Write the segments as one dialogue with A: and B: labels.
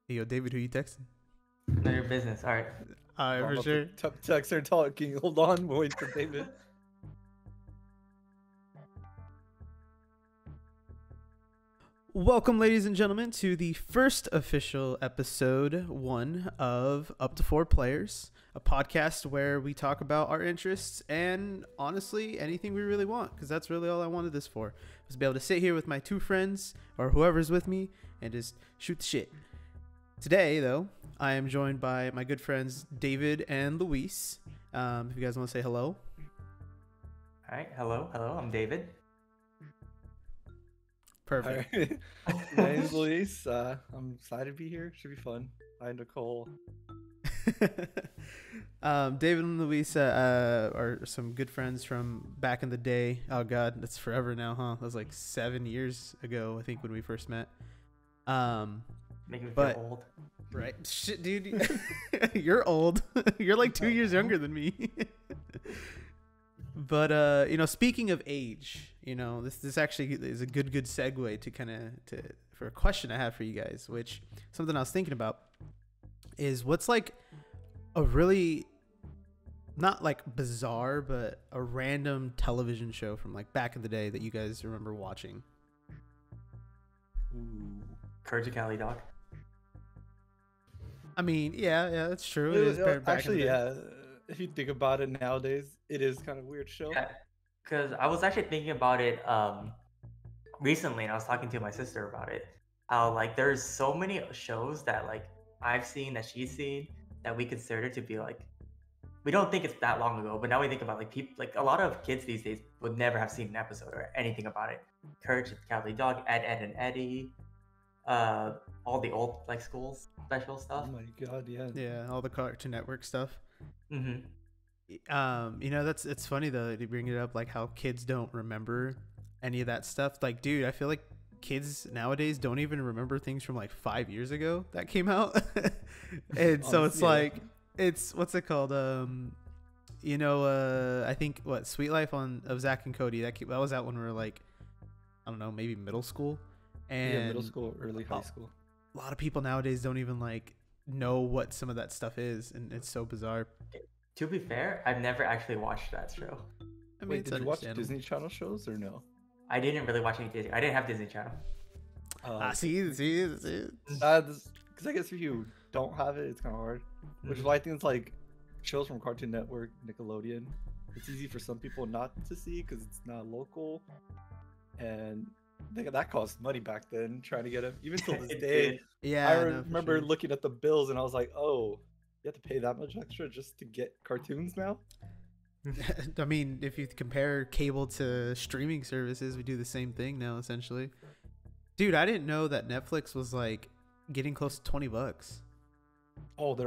A: Hey, yo, David, who you texting?
B: None of your business. All right.
A: All right,
C: I'm
A: for
C: about
A: sure.
C: to text her talking. Hold on, we'll wait for David.
A: Welcome, ladies and gentlemen, to the first official episode one of Up to Four Players, a podcast where we talk about our interests and honestly anything we really want, because that's really all I wanted this for, was to be able to sit here with my two friends or whoever's with me and just shoot the shit. Today, though, I am joined by my good friends David and Luis. If you guys want to say hello.
B: All right. Hello. I'm David.
A: Perfect.
C: Alright. My name's Luis. I'm excited to be here. Should be fun. Hi, Nicole.
A: David and Luis are some good friends from back in the day. Oh God, that's forever now, huh? That was like 7 years ago, I think, when we first met.
B: Making me
A: But-
B: feel old.
A: Right? Shit, dude, you're old. You're like 2 years younger than me. But speaking of age, this actually is a good segue to for a question I have for you guys, which something I was thinking about is what's like a really not like bizarre, but a random television show from like back in the day that you guys remember watching.
C: Ooh.
B: Courage the Cowardly Dog.
A: I mean, yeah, that's true. It is back in the
C: Actually,
A: day.
C: yeah. If you think about it nowadays, it is kind of a weird show.
B: Yeah. Because I was actually thinking about it recently, and I was talking to my sister about it. How like there's so many shows that like I've seen that she's seen that we consider to be like we don't think it's that long ago, but now we think about like people like a lot of kids these days would never have seen an episode or anything about it. Courage the Cowardly Dog, Ed, and Eddie, all the old like schools special stuff.
C: Oh my god, yeah.
A: Yeah, all the Cartoon Network stuff.
B: Mm-hmm.
A: It's funny though that you bring it up, like how kids don't remember any of that stuff. Like, dude, I feel like kids nowadays don't even remember things from like 5 years ago that came out. And so it's
C: Honestly, yeah.
A: like, it's what's it called? I think what Sweet Life of Zach and Cody that was out when we were like, I don't know, maybe middle school. And
C: Yeah, middle school, early high school.
A: a lot of people nowadays don't even like know what some of that stuff is, and it's so bizarre.
B: To be fair, I've never actually watched that show.
A: I mean,
C: Wait,
A: it's
C: did you watch
A: understandable.
C: Disney Channel shows or no?
B: I didn't really watch any Disney. I didn't have Disney Channel.
A: See.
C: Because I guess if you don't have it, it's kind of hard. Which is why I think it's like shows from Cartoon Network, Nickelodeon. It's easy for some people not to see because it's not local, and I think that cost money back then trying to get them. Even till this
B: It
C: day,
B: did.
A: Yeah,
C: I
A: no, for
C: remember
A: sure.
C: looking at the bills and I was like, "Oh, you have to pay that much extra just to get cartoons now?"
A: I mean, if you compare cable to streaming services, we do the same thing now, essentially. Dude, I didn't know that Netflix was like getting close to $20.
C: Oh, they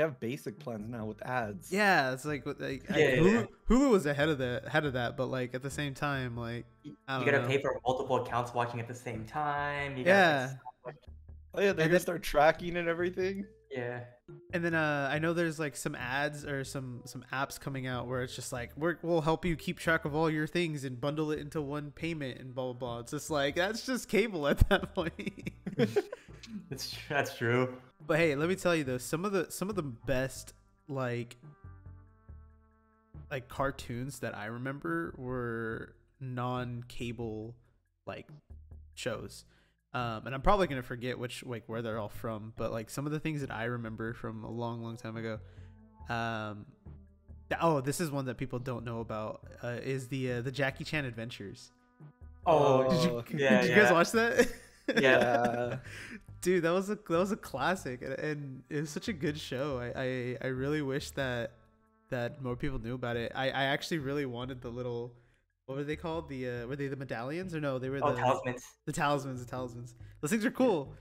C: have basic plans now with ads.
A: Yeah, it's like, Hulu was ahead of that, but like at the same time, like I
B: You
A: don't
B: gotta
A: know.
B: pay for multiple accounts watching at the same time. You
A: Yeah.
B: gotta,
C: Oh yeah, they're
A: And
C: gonna
A: then-
C: start tracking and everything.
B: yeah.
A: And then I know there's like some ads or some apps coming out where it's just like we'll help you keep track of all your things and bundle it into one payment and blah blah blah. It's just like that's just cable at that point.
B: That's true.
A: But hey, let me tell you though, some of the best like cartoons that I remember were non-cable like shows. And I'm probably gonna forget where they're all from, but like some of the things that I remember from a long time ago. This is one that people don't know about. Is the Jackie Chan Adventures?
B: Oh,
A: Did
B: yeah,
A: you guys watch that?
B: Yeah.
A: Dude, that was a classic, and it was such a good show. I really wish that more people knew about it. I actually really wanted the little. What were they called? Were they the medallions or no? They were
B: talismans.
A: the talismans. Those things are cool.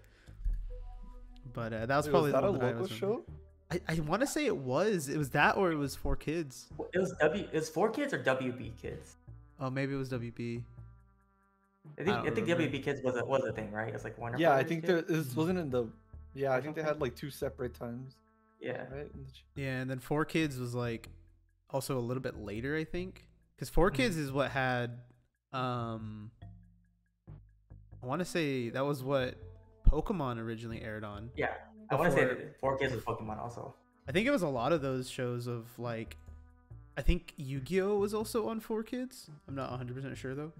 A: But that was
C: Wait,
A: probably
C: was that
A: the
C: a
A: one that I
C: local
A: was
C: show?
A: I want to say it was that or it was 4Kids.
B: It was 4Kids or WB Kids.
A: Oh, maybe it was WB.
B: I
A: don't
B: think
A: remember.
B: WB Kids was a thing, right? It's like Warner.
C: Yeah, I
B: Brothers
C: think
B: Kids?
C: this wasn't in the. Yeah, I
B: Or
C: think they
B: something?
C: had like two separate times,
B: Yeah.
C: right?
A: Yeah, and then 4Kids was like also a little bit later, I think, because 4Kids is what had I want to say that was what Pokemon originally aired on.
B: Yeah, I want to say
A: Before-
B: that 4Kids was Pokemon also.
A: I think it was a lot of those shows of like, I think Yu-Gi-Oh was also on 4Kids. I'm not 100% sure though.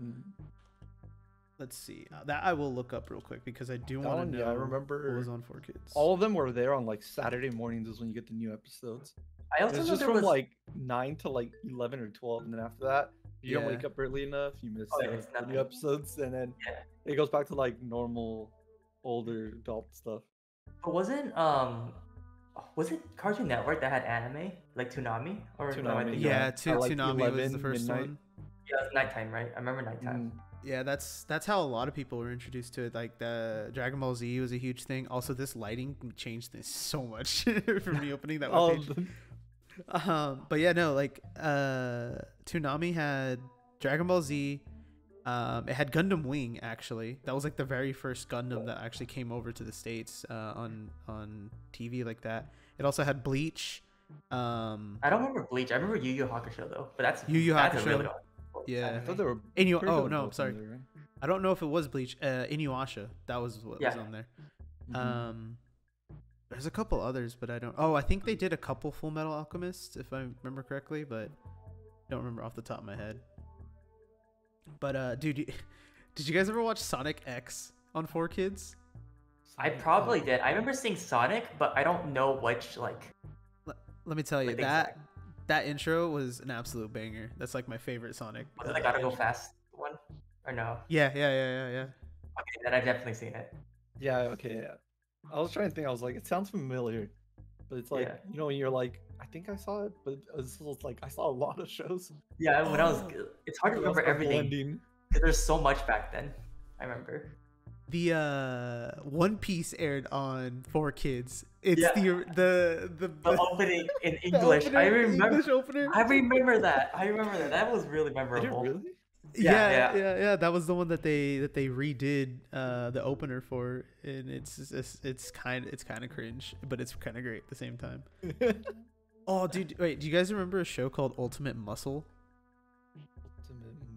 A: Let's see. That I will look up real quick because I do
C: That
A: want
C: one,
A: to
C: yeah,
A: know
C: I remember
A: what was on 4Kids.
C: All of them were there on like Saturday mornings is when you get the new episodes.
B: I also
C: It's
B: know
C: just
B: there
C: from
B: was
C: like 9 to like 11 or 12, and then after that, you don't
A: Yeah.
C: wake up early enough, you miss
B: Oh, yeah, it's
C: the new
B: nothing.
C: episodes, and then
B: Yeah.
C: it goes back to like normal, older adult stuff.
B: But was it Cartoon Network that had anime like Toonami or am I
C: Toonami,
B: thinking
A: Yeah,
B: of-
C: At, like,
A: Toonami was the
C: 11
A: first
C: midnight.
A: one.
B: Yeah, it was nighttime, right? I remember nighttime.
A: Yeah, that's how a lot of people were introduced to it. Like the Dragon Ball Z was a huge thing. Also, this lighting changed this so much for me opening that
C: All
A: webpage.
C: of them.
A: But yeah, no, like Toonami had Dragon Ball Z. It had Gundam Wing actually. That was like the very first Gundam that actually came over to the States on TV like that. It also had Bleach.
B: I don't remember Bleach. I remember Yu Yu Hakusho though, but that's
A: Yu Yu
B: that's a
A: Hakusho.
B: really old
A: Yeah.
C: I
B: anime.
C: thought they were.
A: Inu-
C: pretty
A: oh
C: good
A: no,
C: both
A: I'm sorry.
C: in there, right?
A: I don't know if it was Bleach. Inuyasha. That was what was
B: Yeah.
A: on there.
C: Mhm.
A: There's a couple others, but I don't. Oh, I think they did a couple Full Metal Alchemists, if I remember correctly, but don't remember off the top of my head. But dude, did you guys ever watch Sonic X on 4Kids?
B: I probably did. I remember seeing Sonic, but I don't know which like.
A: Let me tell you
B: like,
A: that
B: exact-
A: that intro was an absolute banger. That's like my favorite Sonic.
B: Was it the Gotta Go Fast one or no?
A: Yeah.
B: Okay, then I've definitely seen it.
C: Yeah. Okay. Yeah. I was trying to think. I was like, it sounds familiar, but it's like
B: Yeah.
C: you know when you're like, I think I saw it, but it was like I saw a lot of shows.
B: Yeah, when I was,
A: Oh.
B: it's hard to
C: It was
B: remember
C: like
B: everything
C: blending.
B: because there's so much back then. I remember.
A: The One Piece aired on 4Kids. It's
B: Yeah.
A: the
B: The opening in
A: the
B: English.
A: opener,
B: I
A: the
B: remember.
A: English opener.
B: I remember that. I remember that. That was really
C: Did it
B: memorable.
C: really?
B: Yeah,
A: Yeah. That was the one that they redid the opener for, and it's kind of cringe, but it's kind of great at the same time. Oh, dude, wait, do you guys remember a show called Ultimate Muscle?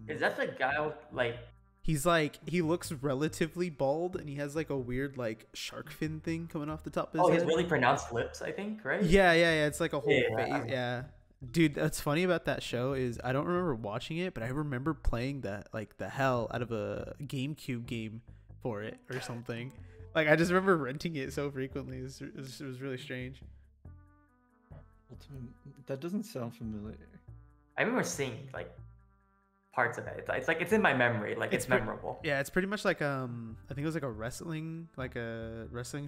B: Is that the guy with, like?
A: He's like, he looks relatively bald, and he has like a weird like shark fin thing coming off the top of his
B: Oh,
A: head.
B: his really pronounced lips. I think, right?
A: Yeah. It's like a whole
B: Yeah.
A: face. Yeah. Dude, what's funny about that show is I don't remember watching it, but I remember playing that like the hell out of a GameCube game for it or something. Like I just remember renting it so frequently. It was really strange.
C: That doesn't sound familiar.
B: I remember seeing like parts of it. It's like it's in my memory. Like it's
A: pre-
B: memorable.
A: Yeah, it's pretty much like I think it was like a wrestling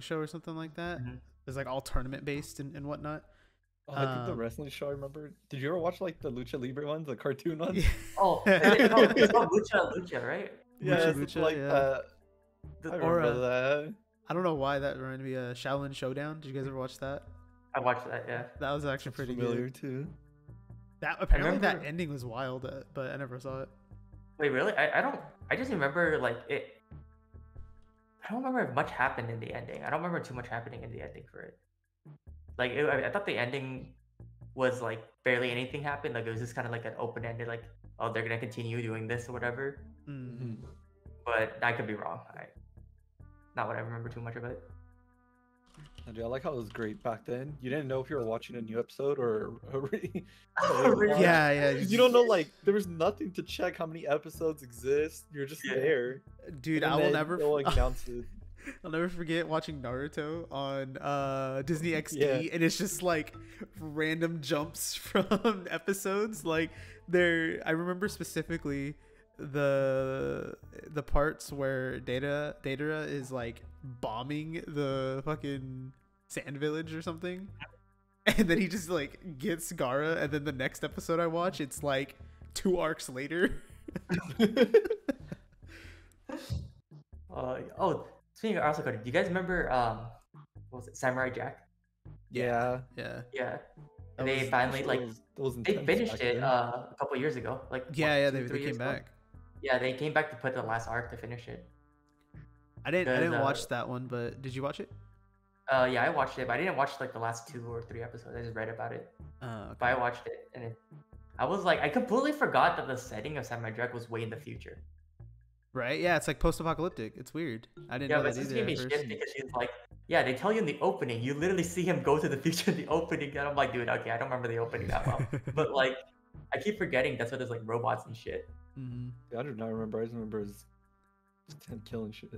A: show or something like that.
B: Mhm.
A: It's like all tournament based and whatnot.
C: Oh, I think the
A: Um,
C: wrestling show I remember. Did you ever watch like the Lucha Libre ones, the cartoon ones?
A: Yeah.
B: Oh, it's called Lucha, right?
C: Yeah,
A: Lucha,
C: it's like
A: yeah.
C: I
A: Or,
C: remember that.
A: I don't know why that reminded me of Shaolin Showdown. Did you guys ever watch that?
B: I watched that. Yeah.
A: That was actually
C: It's
A: pretty
C: familiar
A: good.
C: too.
A: That apparently that
B: remember-
A: ending was wild, but I never saw it.
B: Wait, really? I don't. I just remember like it. I don't remember if much happened in the ending. I don't remember too much happening in the ending for it. Like I thought the ending was like barely anything happened. Like it was just kind of like an open ended. Like oh they're gonna continue doing this or whatever.
A: Mm.
B: But I could be wrong. Not what I remember too much of it.
C: Dude, I like how it was great back then. You didn't know if you were watching a new episode or
B: Really?
A: Yeah.
C: You don't know, like there was nothing to check how many episodes exist. You're just
B: Yeah.
C: there.
A: Dude,
C: And
A: I will
C: then
A: never.
C: they'll announce it.
A: I'll never forget watching Naruto on Disney XD,
C: Yeah.
A: and it's just like random jumps from episodes. Like I remember specifically the parts where Data is like bombing the fucking sand village or something, and then he just like gets Gaara, and then the next episode I watch, it's like 2 arcs later.
B: Oh, speaking of Arsenal, do you guys remember what was it, Samurai Jack?
C: Yeah.
A: Yeah.
B: Yeah.
A: That
B: They
A: was-
B: finally like
C: That was
B: they
C: intense
B: finished
C: back
B: it
C: then.
B: a couple years ago. Like
A: Yeah,
B: what, 2, 3
A: they
B: years
A: came
B: ago?
A: back.
B: Yeah, they came back to put the last arc to finish it.
A: I didn't
B: Because,
A: watch that one, but did you watch it?
B: Yeah, I watched it, but I didn't watch like the last 2 or 3 episodes. I just read about it.
A: Okay.
B: But I watched it, and I was like, I completely forgot that the setting of Samurai Jack was way in the future.
A: Right? Yeah, it's like post-apocalyptic. It's weird. I didn't
B: Yeah,
A: know
B: but
A: that
B: this
A: either
B: gave me
A: at
B: shit
A: first.
B: because she's like, yeah, they tell you in the opening, you literally see him go to the future in the opening, and I'm like, dude, okay, I don't remember the opening that well, but like, I keep forgetting that's why there's like robots and shit.
A: Hmm.
C: Yeah, I do not remember. I just remember his him killing shit.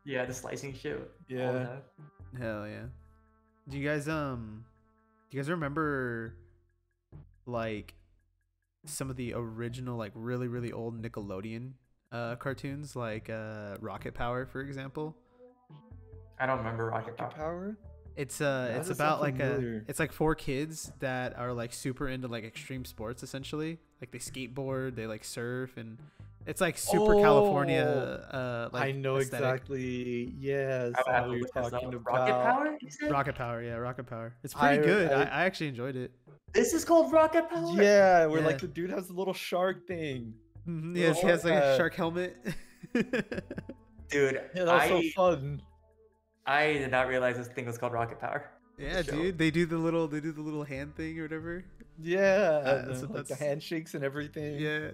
B: Yeah, the slicing shit. All the
C: Yeah.
B: time.
A: Hell yeah. Do you guys remember like some of the original like really really old Nickelodeon cartoons like Rocket Power, for example?
B: I don't remember Rocket
C: Rocket
B: Power.
C: Power?
A: It's
C: That
A: it's
C: does
A: about
C: sound
A: like
C: familiar.
A: it's like four kids that are like super into like extreme sports essentially. Like they skateboard, they like surf, and it's like super California like
C: I know
A: aesthetic.
C: exactly. Yes,
B: I would
C: I know
B: have
C: what
B: to
C: you're
B: look this up.
C: talking
B: Rocket
C: about.
B: Power? You said?
A: Rocket Power, yeah, Rocket Power. It's pretty good. I actually enjoyed it.
B: This is called Rocket Power?
C: Yeah, where
A: Yeah.
C: like the dude has the little shark thing.
A: Mhm,
C: The
A: yes, he has like a
C: hat.
A: shark helmet.
B: Dude,
C: Yeah, that was so fun.
B: I did not realize this thing was called Rocket Power.
A: Yeah,
B: Show.
A: dude, they do the little hand thing or whatever.
C: Yeah, and
A: so
C: then, like the
A: that's-
C: handshakes and everything.
A: Yeah,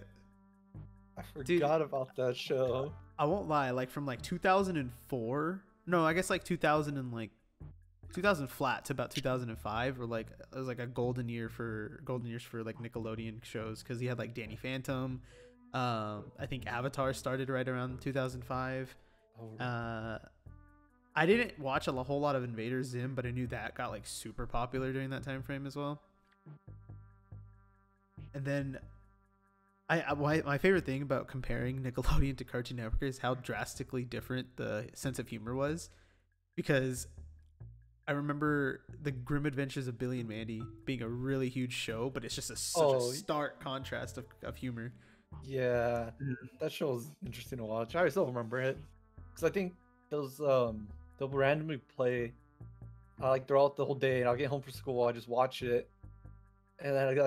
C: I forgot
A: Dude.
C: about that show.
A: I won't lie. Like from like 2004, no, I guess like 2000 and like 2000 flat to about 2005, or like it was like a golden years for like Nickelodeon shows because he had like Danny Phantom. I think Avatar started right around 2005.
C: Oh,
A: I didn't watch a whole lot of Invader Zim, but I knew that got like super popular during that time frame as well. And then my favorite thing about comparing Nickelodeon to Cartoon Network is how drastically different the sense of humor was, because I remember the Grim Adventures of Billy and Mandy being a really huge show, but it's just such a stark contrast of humor.
C: yeah, that show was interesting to watch. I still remember it because I think those they'll randomly play like throughout the whole day, and I'll get home from school, I just watch it, and then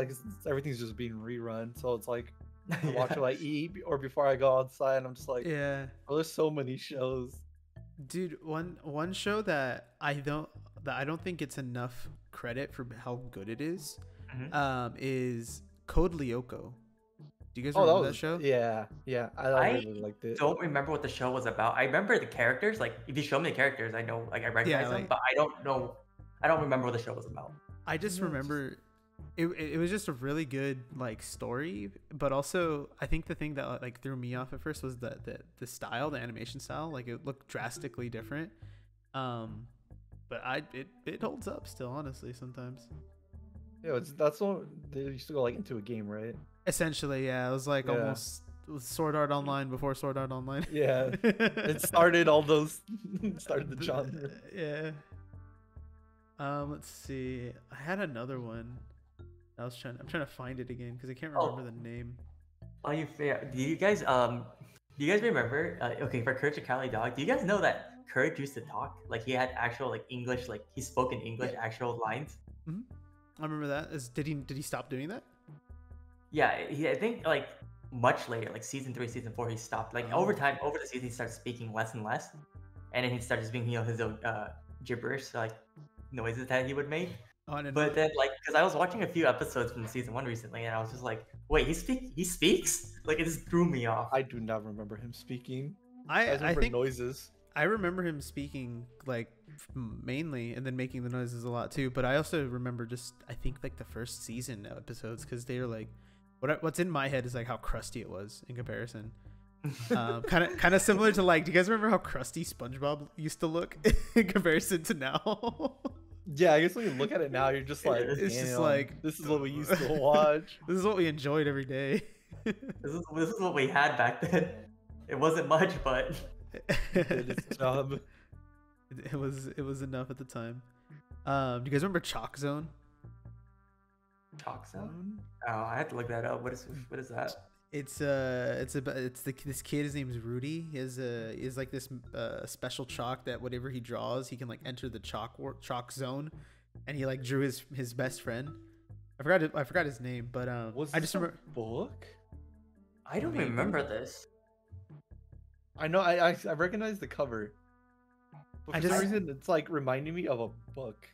C: everything's just being rerun. So it's like I watch it like eat or before I go outside, and I'm just like,
A: Yeah,
C: oh, there's so many shows.
A: dude, one show that I don't think it's enough credit for how good it is, is Code Lyoko. Do you guys remember that show?
C: Yeah, I really liked it.
B: Don't remember what the show was about. I remember the characters. Like, if you show me the characters, I know, like, I recognize them, but I don't know. I don't remember what the show was about.
A: I just remember it was just a really good like story, but also I think the thing that like threw me off at first was the style, the animation style. Like it looked drastically different. But it holds up still, honestly, sometimes.
C: Yeah, that's what they used to go like into a game, right?
A: Essentially, yeah. It was like almost Sword Art Online before Sword Art Online.
C: Yeah, it started all those started the genre.
A: Yeah. Let's see. I had another one. I'm trying to find it again because I can't remember the name.
B: Oh, you fair. Do you guys remember? Okay, for Courage the Cowardly Dog, do you guys know that Courage used to talk? Like he had actual like English, like he spoke in English, actual lines.
A: Mm-hmm. I remember that. Did he stop doing that?
B: Yeah, I think like much later, like season 3, season 4, he stopped. Like over the season, he started speaking less and less, and then he started speaking, his own gibberish, like noises that he would make. But then, like, because I was watching a few episodes from season 1 recently, and I was just like, wait, he speaks? Like, it just threw me off.
C: I do not remember him speaking.
A: I think
C: noises.
A: I remember him speaking like mainly, and then making the noises a lot too. But I also remember I think like the first season episodes, because they were like, what's in my head is like how crusty it was in comparison. Kind of similar to like, do you guys remember how crusty SpongeBob used to look in comparison to now?
C: Yeah, I guess when you look at it now, you're just like,
A: it's just like,
C: this is what we used to watch.
A: This is what we enjoyed every day.
B: This is what we had back then. It wasn't much, but
C: it did its job.
A: It was enough at the time. Do you guys remember Chalk Zone?
B: Chalk Zone? Oh, I have to look that up. What is that?
A: This kid. His name is Rudy. He is like this special chalk that whatever he draws, he can like enter the chalk zone, and he like drew his best friend. I forgot his name, but I just remember
C: book.
B: I don't remember this.
C: I know. I recognize the cover. But for some reason, it's like reminding me of a book.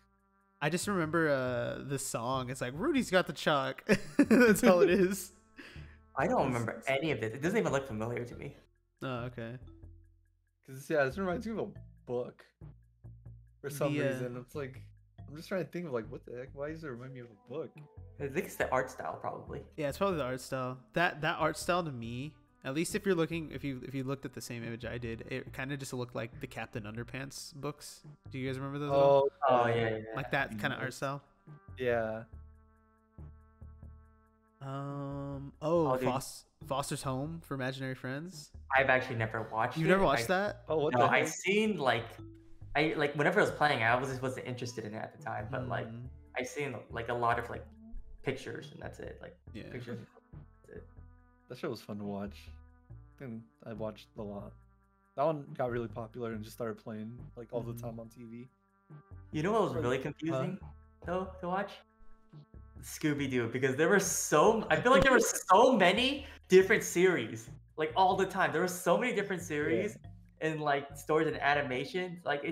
A: I just remember the song. It's like Rudy's got the chalk. That's all it is.
B: I don't remember any of this. It doesn't even look familiar to me.
A: Oh, okay.
C: Because this reminds me of a book. For some reason, it's like I'm just trying to think of like what the heck. Why does it remind me of a book?
B: I think it's the art style, probably.
A: Yeah, it's probably the art style. That art style to me, at least if you're looking, if you looked at the same image I did, it kind of just looked like the Captain Underpants books. Do you guys remember those?
B: Oh yeah.
A: Like that kind of art style.
C: Yeah.
A: Foster's Home for Imaginary Friends.
B: I've actually never watched.
A: You've never watched that?
C: Oh, what
B: No,
C: the
B: I've
C: heck?
B: seen whenever it was playing, I wasn't interested in it at the time, but like I've seen like a lot of like pictures and that's it. Like pictures. That's it.
C: That show was fun to watch. And I watched a lot. That one got really popular and just started playing like all the time on TV.
B: You know what was really confusing though to watch? Scooby-Doo, because I feel like there were so many different series, like all the time. There were so many different series and like stories and animation. Like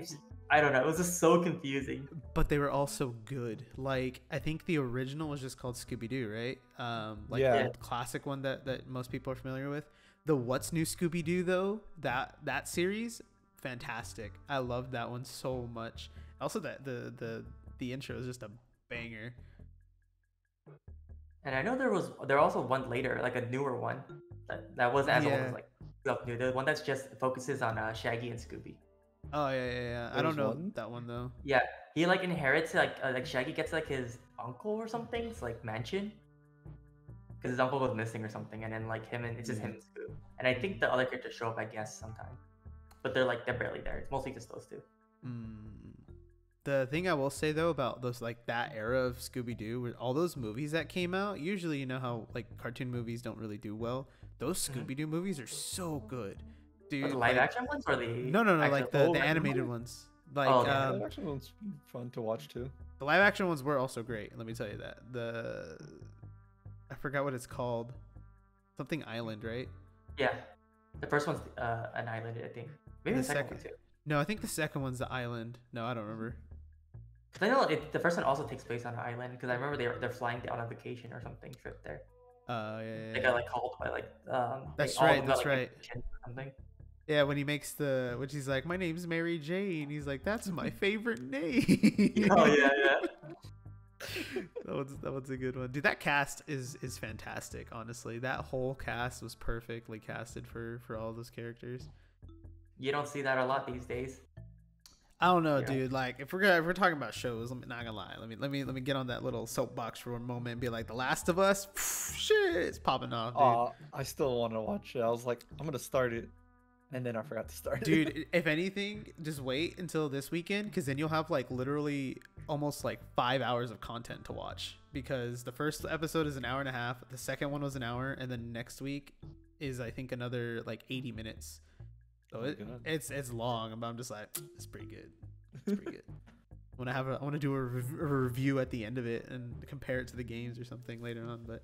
B: I don't know, it was just so confusing.
A: But they were also good. Like I think the original was just called Scooby-Doo, right? The classic one that most people are familiar with. The What's New Scooby-Doo though, that series, fantastic. I loved that one so much. Also that the intro is just a banger.
B: And I know there also one later, like a newer one that wasn't as old as like stuff new. The one that's just focuses on Shaggy and Scooby.
A: Oh yeah. I don't know that one though.
B: Yeah, he like inherits like Shaggy gets like his uncle or something's like mansion because his uncle was missing or something, and then like it's just him and Scoob. And I think the other characters show up, I guess, sometime, but they're barely there. It's mostly just those two.
A: The thing I will say though about those like that era of Scooby-Doo, all those movies that came out, usually you know how like cartoon movies don't really do well. Those Scooby-Doo movies are so good, dude.
B: The live action ones or the
A: no, like the animated ones. Like
C: the live action ones fun to watch too.
A: The live action ones were also great. Let me tell you that. I forgot what it's called. Something Island, right?
B: Yeah, the first one's an island, I think. Maybe the second one too.
A: No, I think the second one's the island. No, I don't remember.
B: Cause I know the first one also takes place on an island. Because I remember they're flying down on vacation or something trip there.
A: Yeah.
B: They got like called by like
A: That's
B: like,
A: right.
B: Like, something.
A: Yeah, when he makes which he's like, my name's Mary Jane. He's like, that's my favorite name.
B: Oh yeah.
A: That one's a good one, dude. That cast is fantastic. Honestly, that whole cast was perfectly casted for all those characters.
B: You don't see that a lot these days.
A: I don't know, dude. Like if we're talking about shows, I'm not gonna lie. Let me get on that little soapbox for a moment and be like, The Last of Us, shit, it's popping off, dude.
C: I still want to watch it. I was like, I'm gonna start it, and then I forgot to start it.
A: Dude, if anything, just wait until this weekend, because then you'll have like literally almost like 5 hours of content to watch. Because the first episode is an hour and a half, the second one was an hour, and then next week is I think another like 80 minutes. So it's long, but I'm just like, it's pretty good. It's pretty good. I want to do a review at the end of it and compare it to the games or something later on. But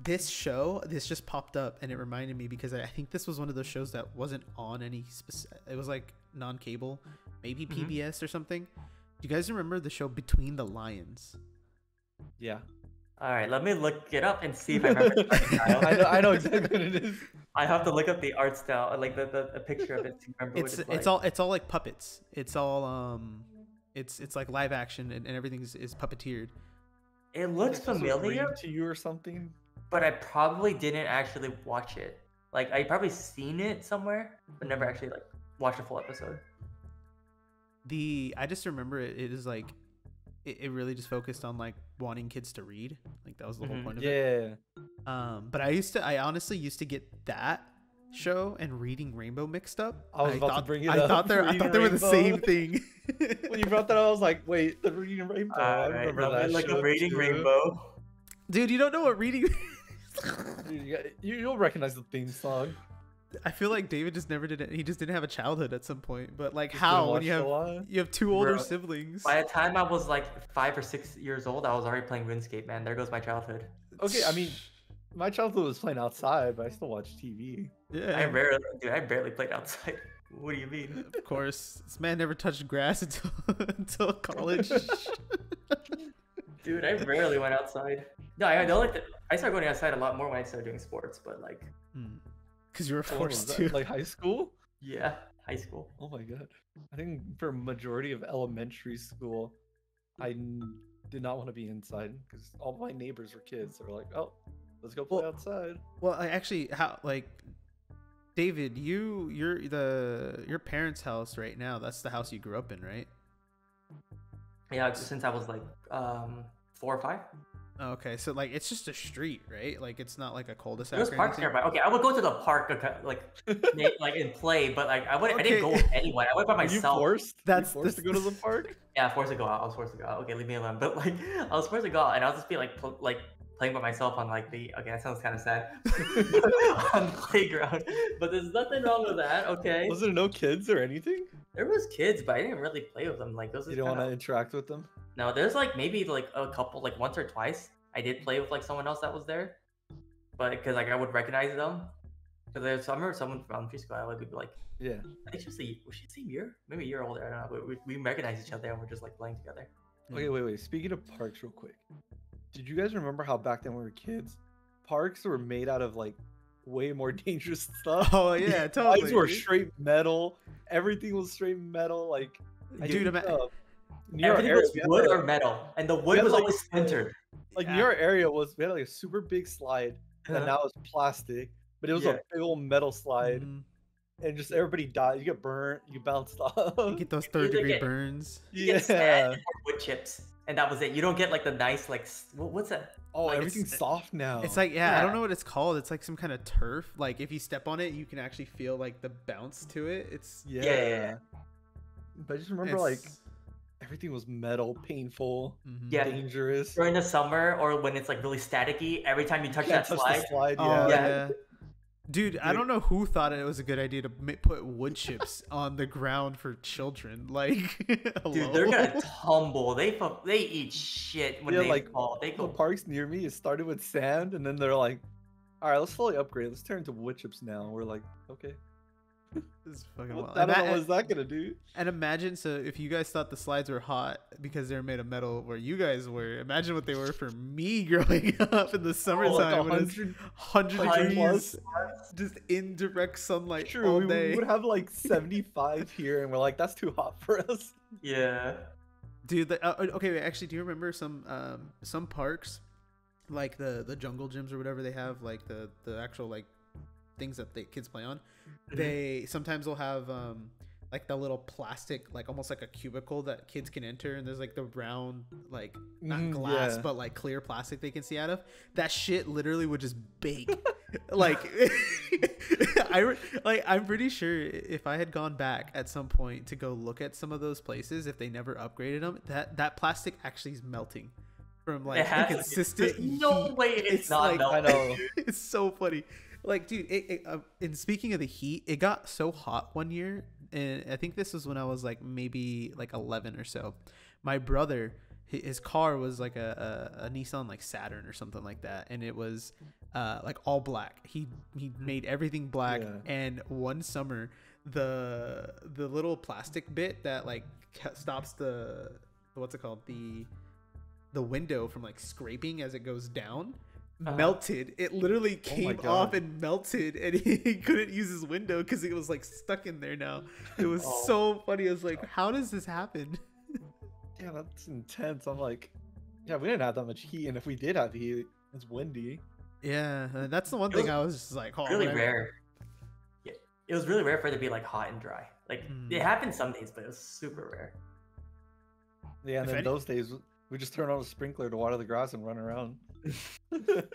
A: this just popped up and it reminded me because I think this was one of those shows that wasn't on any specific. It was like non-cable, maybe PBS or something. Do you guys remember the show Between the Lions?
C: Yeah.
B: All right, let me look it up and see if I remember the art style.
C: I know exactly what it is.
B: I have to look up the art style, like the picture of it to remember what it's like.
A: It's all like puppets. It's all it's like live action and everything is puppeteered.
B: It looks familiar
C: to you or something,
B: but I probably didn't actually watch it. Like I probably seen it somewhere, but never actually like watched a full episode.
A: I just remember it is like it really just focused on like wanting kids to read. Like that was the whole point of it. Yeah. But I honestly used to get that show and Reading Rainbow mixed up.
C: I was about to bring it up.
A: I thought they were the same thing.
C: When you brought that up, I was like, wait, the Reading Rainbow. I remember that
B: like
C: show
B: a Reading
C: too.
B: Rainbow.
A: Dude, you don't know what Reading
C: Dude, you'll recognize the theme song.
A: I feel like David just never did it. He just didn't have a childhood at some point. But like, how when you have two older siblings?
B: By the time I was like 5 or 6 years old, I was already playing RuneScape. Man, there goes my childhood.
C: Okay, I mean, my childhood was playing outside, but I still watched TV.
A: Yeah,
B: I barely played outside. What do you mean?
A: Of course, this man never touched grass until college.
B: Dude, I rarely went outside. No, I started going outside a lot more when I started doing sports, but like,
A: Because you were
C: What was
A: forced
C: that,
A: to.
C: like high school?
B: yeah, high school.
C: Oh my god. I think for a majority of elementary school, did not want to be inside because all my neighbors were kids. They were like, "Oh, let's go play
A: Well-
C: outside."
A: Well, I actually, how like, David, your parents' house right now. That's the house you grew up in, right?
B: Yeah, since I was like 4 or 5.
A: Oh, okay, so like it's just a street, right? Like it's not like a cul-de-sac.
B: There was
A: or
B: parks
A: anything?
B: nearby. Okay, I would go to the park like and play, but like I didn't go
A: Okay.
B: with anyone. I went by
C: Were you
B: myself.
C: forced?
A: That's-
C: Were you forced to go to the
A: that's-
C: park?
B: Yeah, forced to go out. I was forced to go out. Okay, leave me alone. But like, I was forced to go out, and I'll just be like, playing by myself on like the. Okay, that sounds kind of sad. On the playground, but there's nothing wrong with that. Okay,
C: Was there no kids or anything?
B: there was kids, but I didn't really play with them. Like those.
C: You didn't want to interact with them?
B: No, there's like maybe like a couple, like once or twice. I did play with like someone else that was there, but because like I would recognize them. Because I remember someone from elementary school. I would be like,
C: Yeah.
B: I think was she the same year? Maybe a year older. I don't know. But we recognize each other and we're just like playing together.
C: Okay, wait. Speaking of parks, real quick, did you guys remember how back then when we were kids, parks were made out of like way more dangerous stuff?
A: Oh yeah, totally.
C: Lines were
A: dude.
C: straight metal. Everything was straight metal. Like, I
A: Dude,
C: think, near our
B: Everything
C: area,
B: was
C: we had,
B: wood
C: like-
B: or metal, and the wood
C: had,
B: was
C: like,
B: always splintered.
C: like
A: Yeah.
C: near our area we had like a super big slide that
B: Uh-huh.
C: now is plastic, but it was
B: Yeah.
C: a big old metal slide,
A: Mhm.
C: and just everybody died. You get burnt. You bounced off.
A: You get those
B: You
A: third
B: either
A: degree
B: get-
A: burns.
B: You get sand or wood chips, and that was it. You don't get like the nice like what's that?
C: Oh,
B: like,
C: everything's soft now.
A: It's like I don't
B: Yeah.
A: know what it's called. It's like some kind of turf. Like if you step on it, you can actually feel like the bounce to it. It's
C: yeah. But I just remember like
A: it's-
C: everything was metal, painful,
A: mhm.
B: Yeah.
C: dangerous.
B: During the summer or when it's like really staticky, every time you touch
C: Can't
B: that
C: touch
B: slide,
C: the slide.
A: Oh,
C: Yeah.
A: yeah. Dude, I don't know who thought it was a good idea to put wood chips on the ground for children. Like,
B: dude, they're gonna tumble. They eat shit when
C: Yeah,
B: they
C: like,
B: fall. They
C: The
B: go.
C: parks near me, it started with sand, and then they're like, "All right, let's slowly upgrade. Let's turn to wood chips now." And we're like, "Okay,
A: It's fucking
C: what,
A: wild.
C: I don't know what's that gonna do."
A: And imagine, so if you guys thought the slides were hot because they were made of metal where you guys were, imagine what they were for me growing up in the summertime when it's 100
C: 100
A: degrees,
C: plus.
A: just in direct sunlight
C: True,
A: all
C: we
A: day.
C: would have like 75 here, and we're like, "That's too hot for us."
B: Yeah.
A: Dude, okay, wait, actually, do you remember some parks, like the jungle gyms or whatever they have, like the actual like things that the kids play on? They sometimes will have like the little plastic, like almost like a cubicle that kids can enter, and there's like the round, like not glass
C: yeah.
A: but like clear plastic they can see out of. That shit literally would just bake. Like I'm pretty sure if I had gone back at some point to go look at some of those places, if they never upgraded them, that plastic actually is melting from like
B: It has
A: the
B: to.
A: consistent
B: There's no
A: heat.
B: way it's not
A: like,
B: melting.
C: I know.
A: It's so funny. Like, dude, and speaking of the heat, it got so hot one year, and I think this was when I was like maybe like 11 or so. My brother, his car was like a Nissan like Saturn or something like that, and it was like all black. He made everything black,
C: Yeah.
A: and one summer the little plastic bit that like stops the what's it called, the window from like scraping as it goes down, melted. It literally came off
C: God.
A: and melted, and he couldn't use his window because it was like stuck in there now. It was
B: Oh.
A: so funny. I was like, how does this happen?
C: Yeah, that's intense. I'm like, yeah, we didn't have that much heat, and if we did have heat, it's windy.
A: Yeah, that's the one
B: It
A: thing
B: was
A: I was just like, oh,
B: Really
A: whatever.
B: rare. Yeah, it was really rare for it to be like hot and dry. Like it happened some days, but it was super rare.
C: Yeah, and
A: If
C: then
A: any-
C: those days we just turn on a sprinkler to water the grass and run around.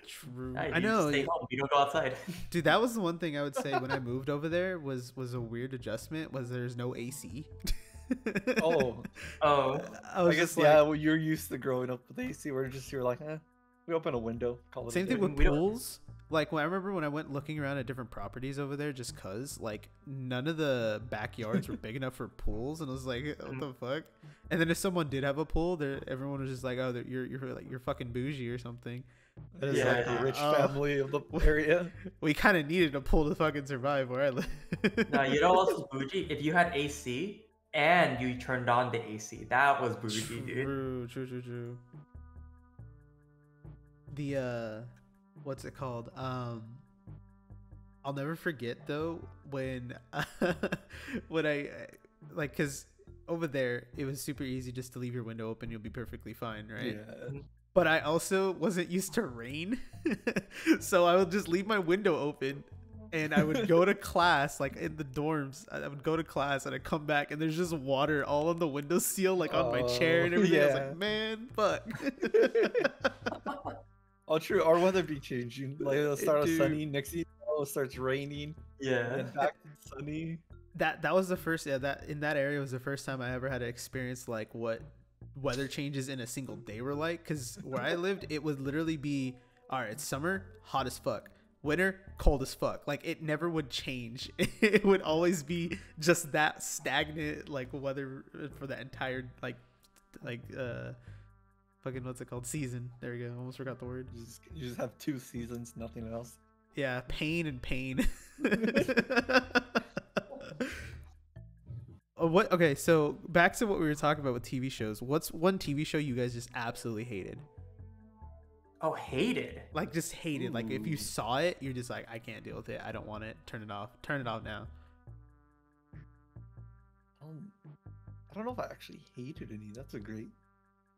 A: True.
B: Yeah,
A: I
B: you just
A: know,
B: Stay home. You don't go outside.
A: dude. That was the one thing I would say when I moved over there was a weird adjustment. Was there's no AC.
C: Oh,
B: Oh,
A: I was
C: I guess
A: just
C: yeah.
A: like,
C: Well, you're used to growing up with AC. We're just here like, we open a window. Call it a
A: same
C: day.
A: thing with
B: We don't-
A: pools. Like when I remember when I went looking around at different properties over there, just cause like none of the backyards were big enough for pools, and I was like, what the fuck? And then if someone did have a pool, everyone was just like, oh, you're fucking bougie or something.
C: That is
B: Yeah,
C: like the
B: dude.
C: rich
A: Oh.
C: family of the area.
A: We kind of needed a pool to fucking survive where I live.
B: no, you know what else was bougie? If you had AC and you turned on the AC, that was bougie, dude.
A: True. the what's it called? I'll never forget though when when I like, cuz over there it was super easy just to leave your window open, you'll be perfectly fine, right?
C: Yeah.
A: But I also wasn't used to rain. So I would just leave my window open and I would go to class, like in the dorms. I would go to class and I'd come back and there's just water all on the windowsill, like on my chair and everything. I was like, man, fuck.
C: Oh, true. Our weather be changing. Like it'll start
A: Dude.
C: sunny, next thing you know, it starts raining,
B: Yeah.
C: and then back to sunny.
A: That was the first, yeah, that in that area was the first time I ever had to experience like what weather changes in a single day were like. Because where I lived, it would literally be, all right, it's summer, hot as fuck, winter, cold as fuck. Like it never would change. It would always be just that stagnant like weather for the entire like fucking, what's it called, season. There we go, almost forgot the word.
C: You just have 2 seasons, nothing else.
A: Yeah, pain and pain. What? Okay, so back to what we were talking about with TV shows. What's one TV show you guys just absolutely hated?
B: Oh, hated.
A: Like just hated. Like if you
C: Ooh.
A: saw it, you're just like, I can't deal with it. I don't want it. Turn it off. Turn it off now.
C: I don't know if I actually hated any. That's a great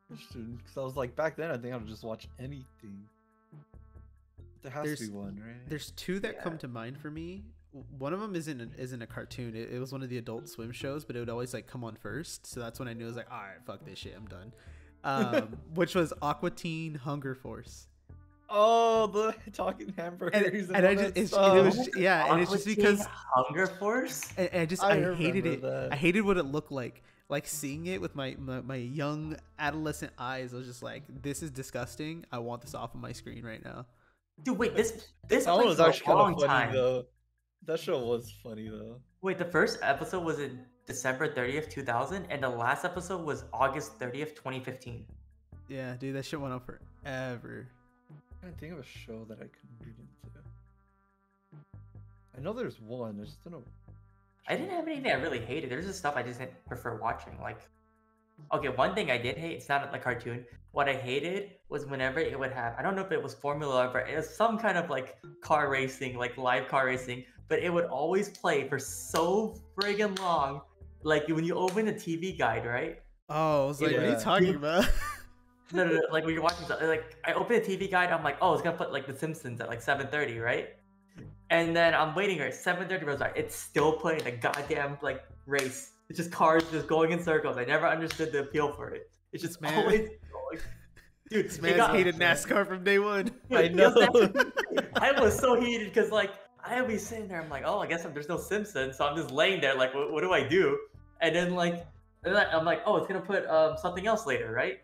C: question. Because I was like, back then, I think I would just watch anything. There has to be one, right?
A: There's two that
B: Yeah.
A: come to mind for me. One of them isn't a cartoon. It was one of the Adult Swim shows, but it would always like come on first. So that's when I knew it was like, all right, fuck this shit, I'm done. Which was Aqua Teen Hunger Force.
C: Oh, the talking hamburgers
A: And
C: all
A: I just,
C: that
A: it
C: stuff.
A: was, yeah, and it's just
B: Aqua Teen
A: because
B: Hunger Force.
A: and I
C: I
A: hated
C: remember
A: it.
C: that.
A: I hated what it looked like seeing it with my young adolescent eyes. I was just like, this is disgusting. I want this off of my screen right now.
B: Dude, wait, this
C: That one
B: played
C: was
B: for a
C: actually kind
B: long
C: of funny
B: time.
C: though. That show was funny though.
B: Wait, the first episode was in December 30th, 2000, and the last episode was August 30th, 2015.
A: Yeah, dude, that shit went on forever.
C: I can't think of a show that I couldn't read into. I know there's one. I just don't know.
B: I didn't have anything I really hated. There's just stuff I just didn't prefer watching. Like, okay, one thing I did hate, it's not a cartoon. What I hated was whenever it would have, I don't know if it was Formula or it was some kind of like car racing, like live car racing, but it would always play for so friggin' long. Like when you open the TV guide, right?
A: Oh, I was like, what are you
C: Yeah.
A: talking about?
B: No. Like when you're watching, like I open the TV guide, I'm like, oh, it's gonna put like The Simpsons at like 7:30, right? And then I'm waiting here. 7:30 rolls by. It's still playing the goddamn like race. It's just cars just going in circles. I never understood the appeal for it. It's just
A: Man.
B: always going. Dude,
A: This
B: it
A: man's
B: got-
A: hated NASCAR from day one.
C: I
B: Dude,
C: know.
B: I was so heated because like I'd be sitting there. I'm like, oh, I guess there's no Simpsons, so I'm just laying there like, what do I do? And then I'm like, oh, it's gonna put something else later, right?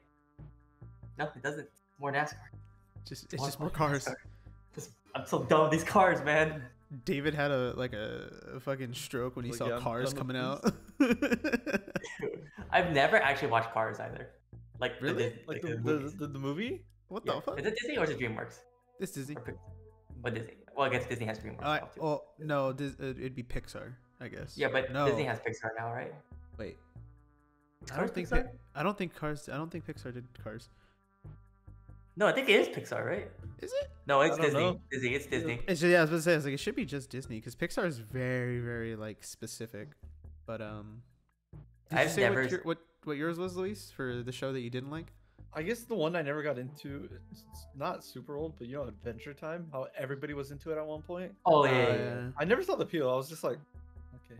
B: No, it doesn't. More NASCAR.
A: It's just more cars.
B: NASCAR. I'm so done with these cars, man.
A: David had a fucking stroke when he
C: Like,
A: saw
C: yeah, I'm
A: cars
C: done
A: coming
C: with
A: out.
B: I've never actually watched Cars either. Like
A: Really?
C: Like
B: the
C: the
B: movies.
C: movie?
A: What
B: Yeah.
A: the fuck?
B: Is it Disney or is it DreamWorks?
A: It's Disney.
B: Or what Disney? Well, I guess Disney has DreamWorks now too.
A: Oh no, it'd be Pixar, I guess.
B: Yeah, but
A: no.
B: Disney has Pixar now, right?
A: Wait. I
B: Cars
A: don't think
B: Pixar?
A: I don't think Pixar did Cars.
B: No, I think it is Pixar, right?
A: Is it?
B: No, it's
C: I don't
B: Disney.
C: know.
B: Disney. It's Disney.
A: It's just, yeah, I was about to say, I was like, it should be just Disney because Pixar is very, very like specific. But did you
B: I've
A: say
B: never.
A: what yours was, Luis, for the show that you didn't like?
C: I guess the one I never got into, it's not super old, but you know, Adventure Time, how everybody was into it at one point.
B: Oh yeah.
C: I never saw the appeal. I was just like, okay.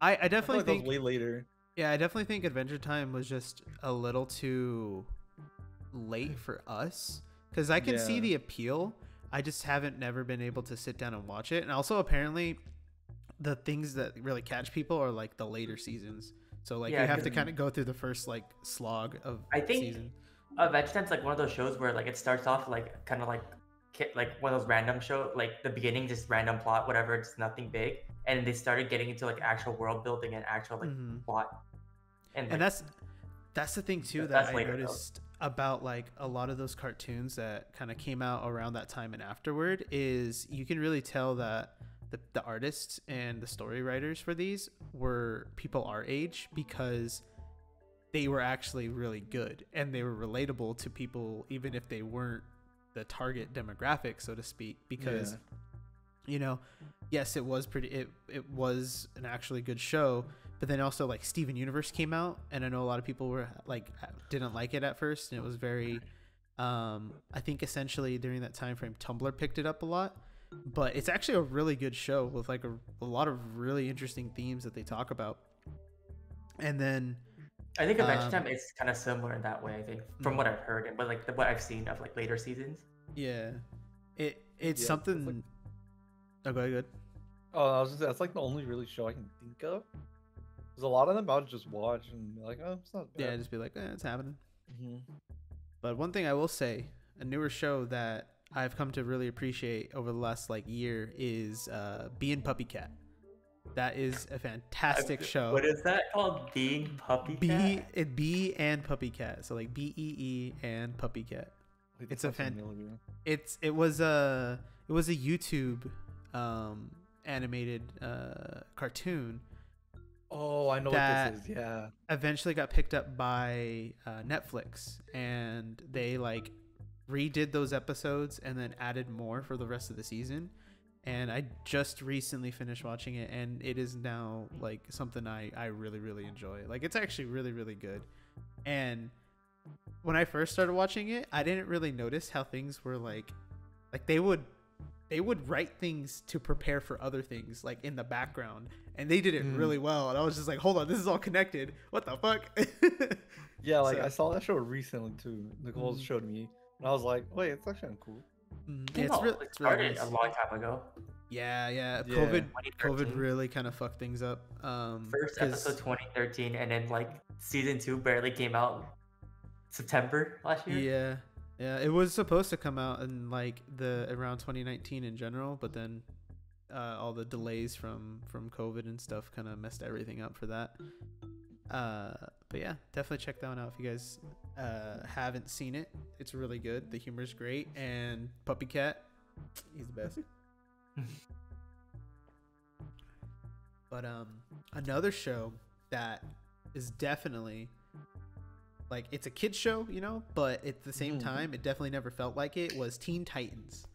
A: I
C: I feel
A: definitely
C: like that
A: think
C: was way later.
A: Yeah, I definitely think Adventure Time was just a little too late for us because I can see
C: Yeah.
A: the appeal. I just haven't never been able to sit down and watch it. And also, apparently, the things that really catch people are like the later seasons. So like
B: Yeah,
A: you have to
B: 'cause-
A: kind of go through the first like slog of
B: I think
A: season.
B: Adventure Time's like one of those shows where like it starts off like kind of like one of those random show, like the beginning just random plot, whatever, it's nothing big, and they started getting into like actual world building and actual like
A: Mhm.
B: plot. And
A: And
B: like,
A: that's the thing too that
B: That's
A: I
B: later, though.
A: noticed about like a lot of those cartoons that kind of came out around that time and afterward is you can really tell that the artists and the story writers for these were people our age because they were actually really good and they were relatable to people even if they weren't the target demographic, so to speak, because you know, yes, it was it was an actually good show, but then also like Steven Universe came out, and I know a lot of people were like didn't like it at first, and it was very I think essentially during that time frame Tumblr picked it up a lot, but it's actually a really good show with like a lot of really interesting themes that they talk about. And then
B: I think Adventure Time is kind of similar in that way. I think from what I've heard, but like what I've seen of like later seasons.
A: Yeah, it's something.
C: Like...
A: Oh, go ahead.
C: Oh, I was just that's like the only really show I can think of. There's a lot of them I'll just watch and be like, oh, it's not bad.
A: Yeah, just be like, it's happening.
C: Mm-hmm.
A: But one thing I will say, a newer show that I've come to really appreciate over the last like year is Being Puppy Cat. That is a fantastic show.
B: What is that called? Being Puppy Cat?
A: B and Puppy Cat. So like BEE and Puppy Cat.
C: Wait,
A: it's a it was a YouTube animated cartoon.
C: Oh, I know what this is. Yeah.
A: Eventually got picked up by Netflix, and they like redid those episodes and then added more for the rest of the season. And I just recently finished watching it, and it is now like something I really, really enjoy. Like, it's actually really, really good. And when I first started watching it, I didn't really notice how things were like they would write things to prepare for other things like in the background, and they did it really well. And I was just like, hold on, this is all connected. What the fuck?
C: Yeah, like I saw that show recently too. Nicole showed me, and I was like, wait, it's actually cool.
A: Yeah, it
B: started a long time ago.
A: Yeah.
C: Yeah.
A: COVID really kind of fucked things up.
B: First episode 2013, and then like season 2 barely came out September last year.
A: Yeah, it was supposed to come out in like around 2019 in general, but then all the delays from COVID and stuff kind of messed everything up for that. But yeah, definitely check that one out if you guys haven't seen it. It's really good. The humor's great, and Puppy Cat, he's the best. But another show that is definitely like, it's a kid's show, you know, but at the same time it definitely never felt like it, was Teen Titans.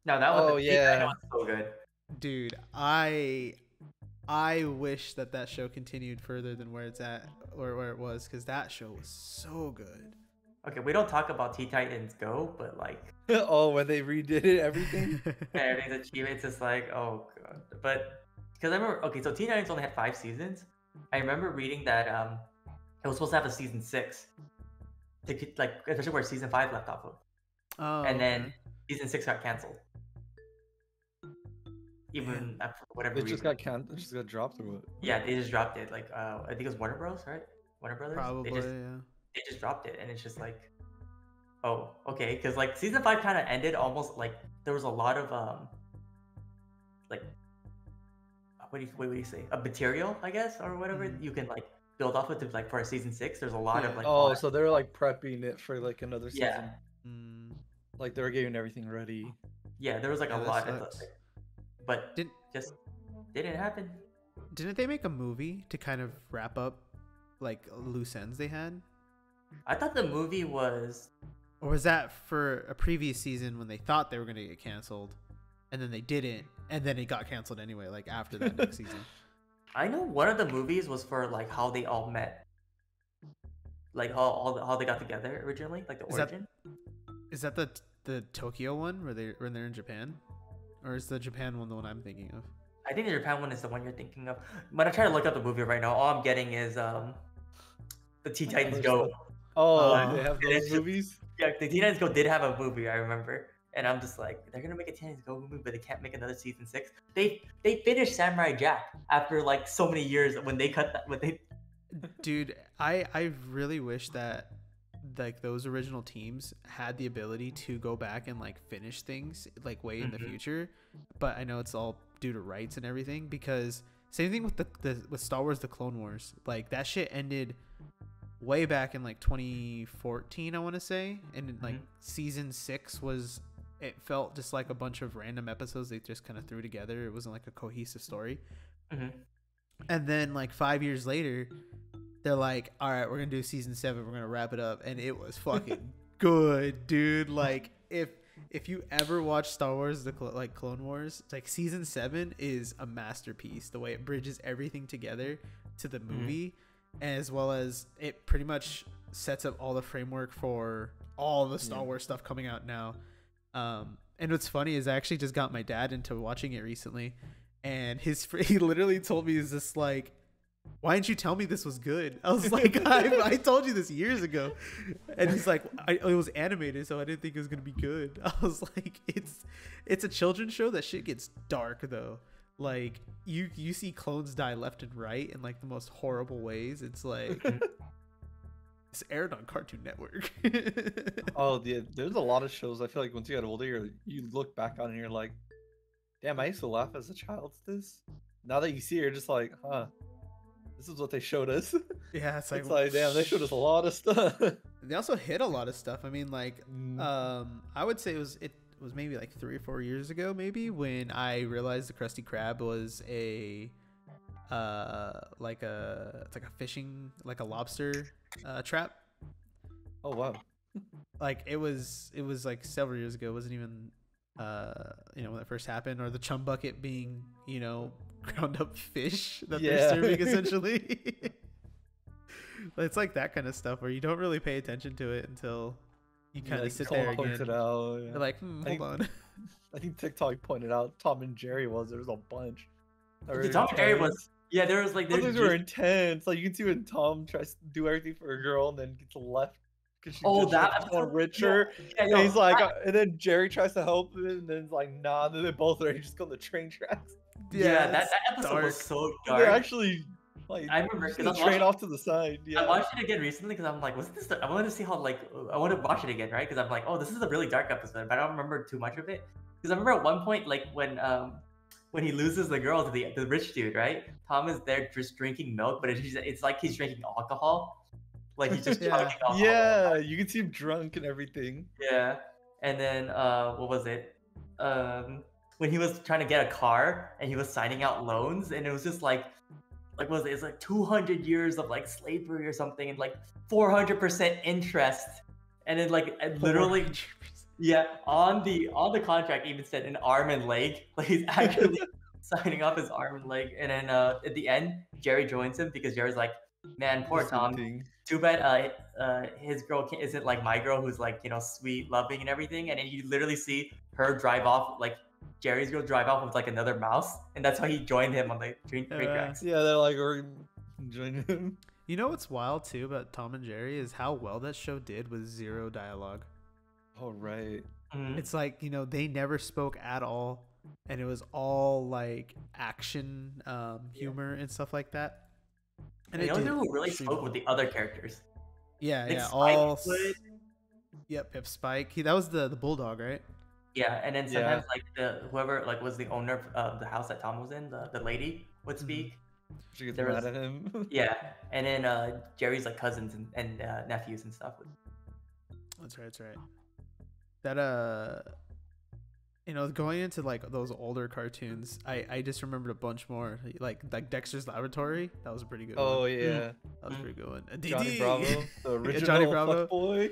B: No, that was that was so good.
A: Dude, I wish that show continued further than where it's at or where it was, because that show was so good.
B: Okay, we don't talk about Teen Titans Go, but like
C: oh, when they redid it, everything.
B: Everything's achievements. It's like, oh god. But because I remember, okay, so Teen Titans only had 5 seasons. I remember reading that it was supposed to have a season 6, to like, especially where season 5 left off of.
A: Oh,
B: and then season 6 got canceled. Even after whatever reason.
C: Just got dropped through it.
B: Yeah, they just dropped it. Like I think it was Warner Bros, right? Warner Brothers.
A: Probably.
B: They just dropped it, and it's just like, oh, okay, because like season 5 kind of ended almost like there was a lot of like what do you say, a material, I guess, or whatever you can like build off with, like for a season 6. There's a lot of like
C: so they're like prepping it for like another season.
B: Yeah.
C: Like they were getting everything ready.
B: Yeah, there was like a lot of but just didn't happen.
A: Didn't they make a movie to kind of wrap up like loose ends they had?
B: I thought the movie was,
A: or was that for a previous season when they thought they were going to get canceled, and then they didn't, and then it got canceled anyway, like after that next season?
B: I know one of the movies was for like how they all met, like how they got together originally, like the origin.
A: Is that the Tokyo one where they're in Japan, or is the Japan one the one I'm thinking of?
B: I think the Japan one is the one you're thinking of. When I try to look up the movie right now, all I'm getting is the Teen Titans Go.
C: They have those movies?
B: Yeah, the Teen Titans Go did have a movie, I remember. And I'm just like, they're gonna make a Teen Titans Go movie, but they can't make another season 6. They finished Samurai Jack after like so many years when they cut that. When they...
A: Dude, I really wish that like those original teams had the ability to go back and like finish things like way in the future, but I know it's all due to rights and everything, because same thing with with Star Wars The Clone Wars. Like that shit ended way back in like 2014, I want to say, and like season 6 was, it felt just like a bunch of random episodes they just kind of threw together. It wasn't like a cohesive story. And then like 5 years later, they're like, all right, we're gonna do season 7, we're gonna wrap it up, and it was fucking good, dude. Like if if you ever watch Star Wars, like Clone Wars, like season 7 is a masterpiece. The way it bridges everything together to the movie, as well as it pretty much sets up all the framework for all the Star Wars stuff coming out now. And what's funny is I actually just got my dad into watching it recently, and he literally told me, "Is this like, why didn't you tell me this was good?" I was like, I told you this years ago. And he's like, it was animated, so I didn't think it was gonna be good. I was like, it's a children's show. That shit gets dark though. Like you see clones die left and right in like the most horrible ways. It's like it's aired on Cartoon Network.
C: Oh yeah, there's a lot of shows. I feel like once you get older, you look back on it and you're like, damn, I used to laugh as a child at this. Now that you see it, you're just like, huh. This is what they showed us.
A: Yeah, it's
C: like damn, they showed us a lot of stuff.
A: They also hit a lot of stuff. I mean, like, I would say it was maybe like 3 or 4 years ago, maybe, when I realized the Krusty Krab was it's like a fishing, like a lobster trap.
C: Oh wow.
A: Like it was like several years ago. It wasn't even when it first happened, or the chum bucket being ground up fish that they're serving essentially. It's like that kind of stuff where you don't really pay attention to it until you kind of sit there again.
C: It out,
A: You're like, hold on.
C: I think TikTok pointed out Tom and Jerry there was a bunch.
B: Tom and Jerry was there was like
C: those were intense. Like you can see when Tom tries to do everything for a girl and then gets left because she's more richer. And he's like, and then Jerry tries to help him, and then it's like, nah. And then they both are just go on the train tracks.
B: Yeah, that episode was so dark.
C: They're actually like,
B: I remember
C: the train off to the side. Yeah,
B: I watched it again recently because I'm like, was this? I wanted to see how I want to watch it again, right? Because I'm like, oh, this is a really dark episode, but I don't remember too much of it. Because I remember at one point, like when he loses the girl to the rich dude, right? Tom is there just drinking milk, but it's like he's drinking alcohol. Like he's just chugging alcohol.
C: Yeah, you can see him drunk and everything.
B: Yeah, and then what was it? When he was trying to get a car and he was signing out loans, and it was just like what was it? It's like 200 years of like slavery or something, and like 400% interest, and then like literally. Yeah, on the contract even said an arm and leg. Like he's actually signing off his arm and leg. And then at the end, Jerry joins him because Jerry's like, man, poor Tom. Too bad his girl isn't like my girl, who's like, sweet, loving and everything. And then you literally see her drive off, like Jerry's girl drive off with like another mouse, and that's why he joined him on the train tracks.
C: Yeah, they're like, we're joining him.
A: You know what's wild too about Tom and Jerry is how well that show did with zero dialogue.
C: Oh, right.
A: It's like, they never spoke at all, and it was all like action, humor and stuff like that.
B: And the only people who really spoke with the other characters.
A: Yeah, Yep, Spike. That was the bulldog, right?
B: Yeah, and then sometimes like whoever like was the owner of the house that Tom was in, the lady would speak.
C: She gets mad at him.
B: Yeah, and then Jerry's like cousins and nephews and stuff.
A: That's right. That going into like those older cartoons, I just remembered a bunch more, like Dexter's Laboratory. That was a pretty good one.
C: Oh yeah,
A: that was a pretty good one.
C: Johnny Bravo, the original
A: Johnny Bravo
C: boy.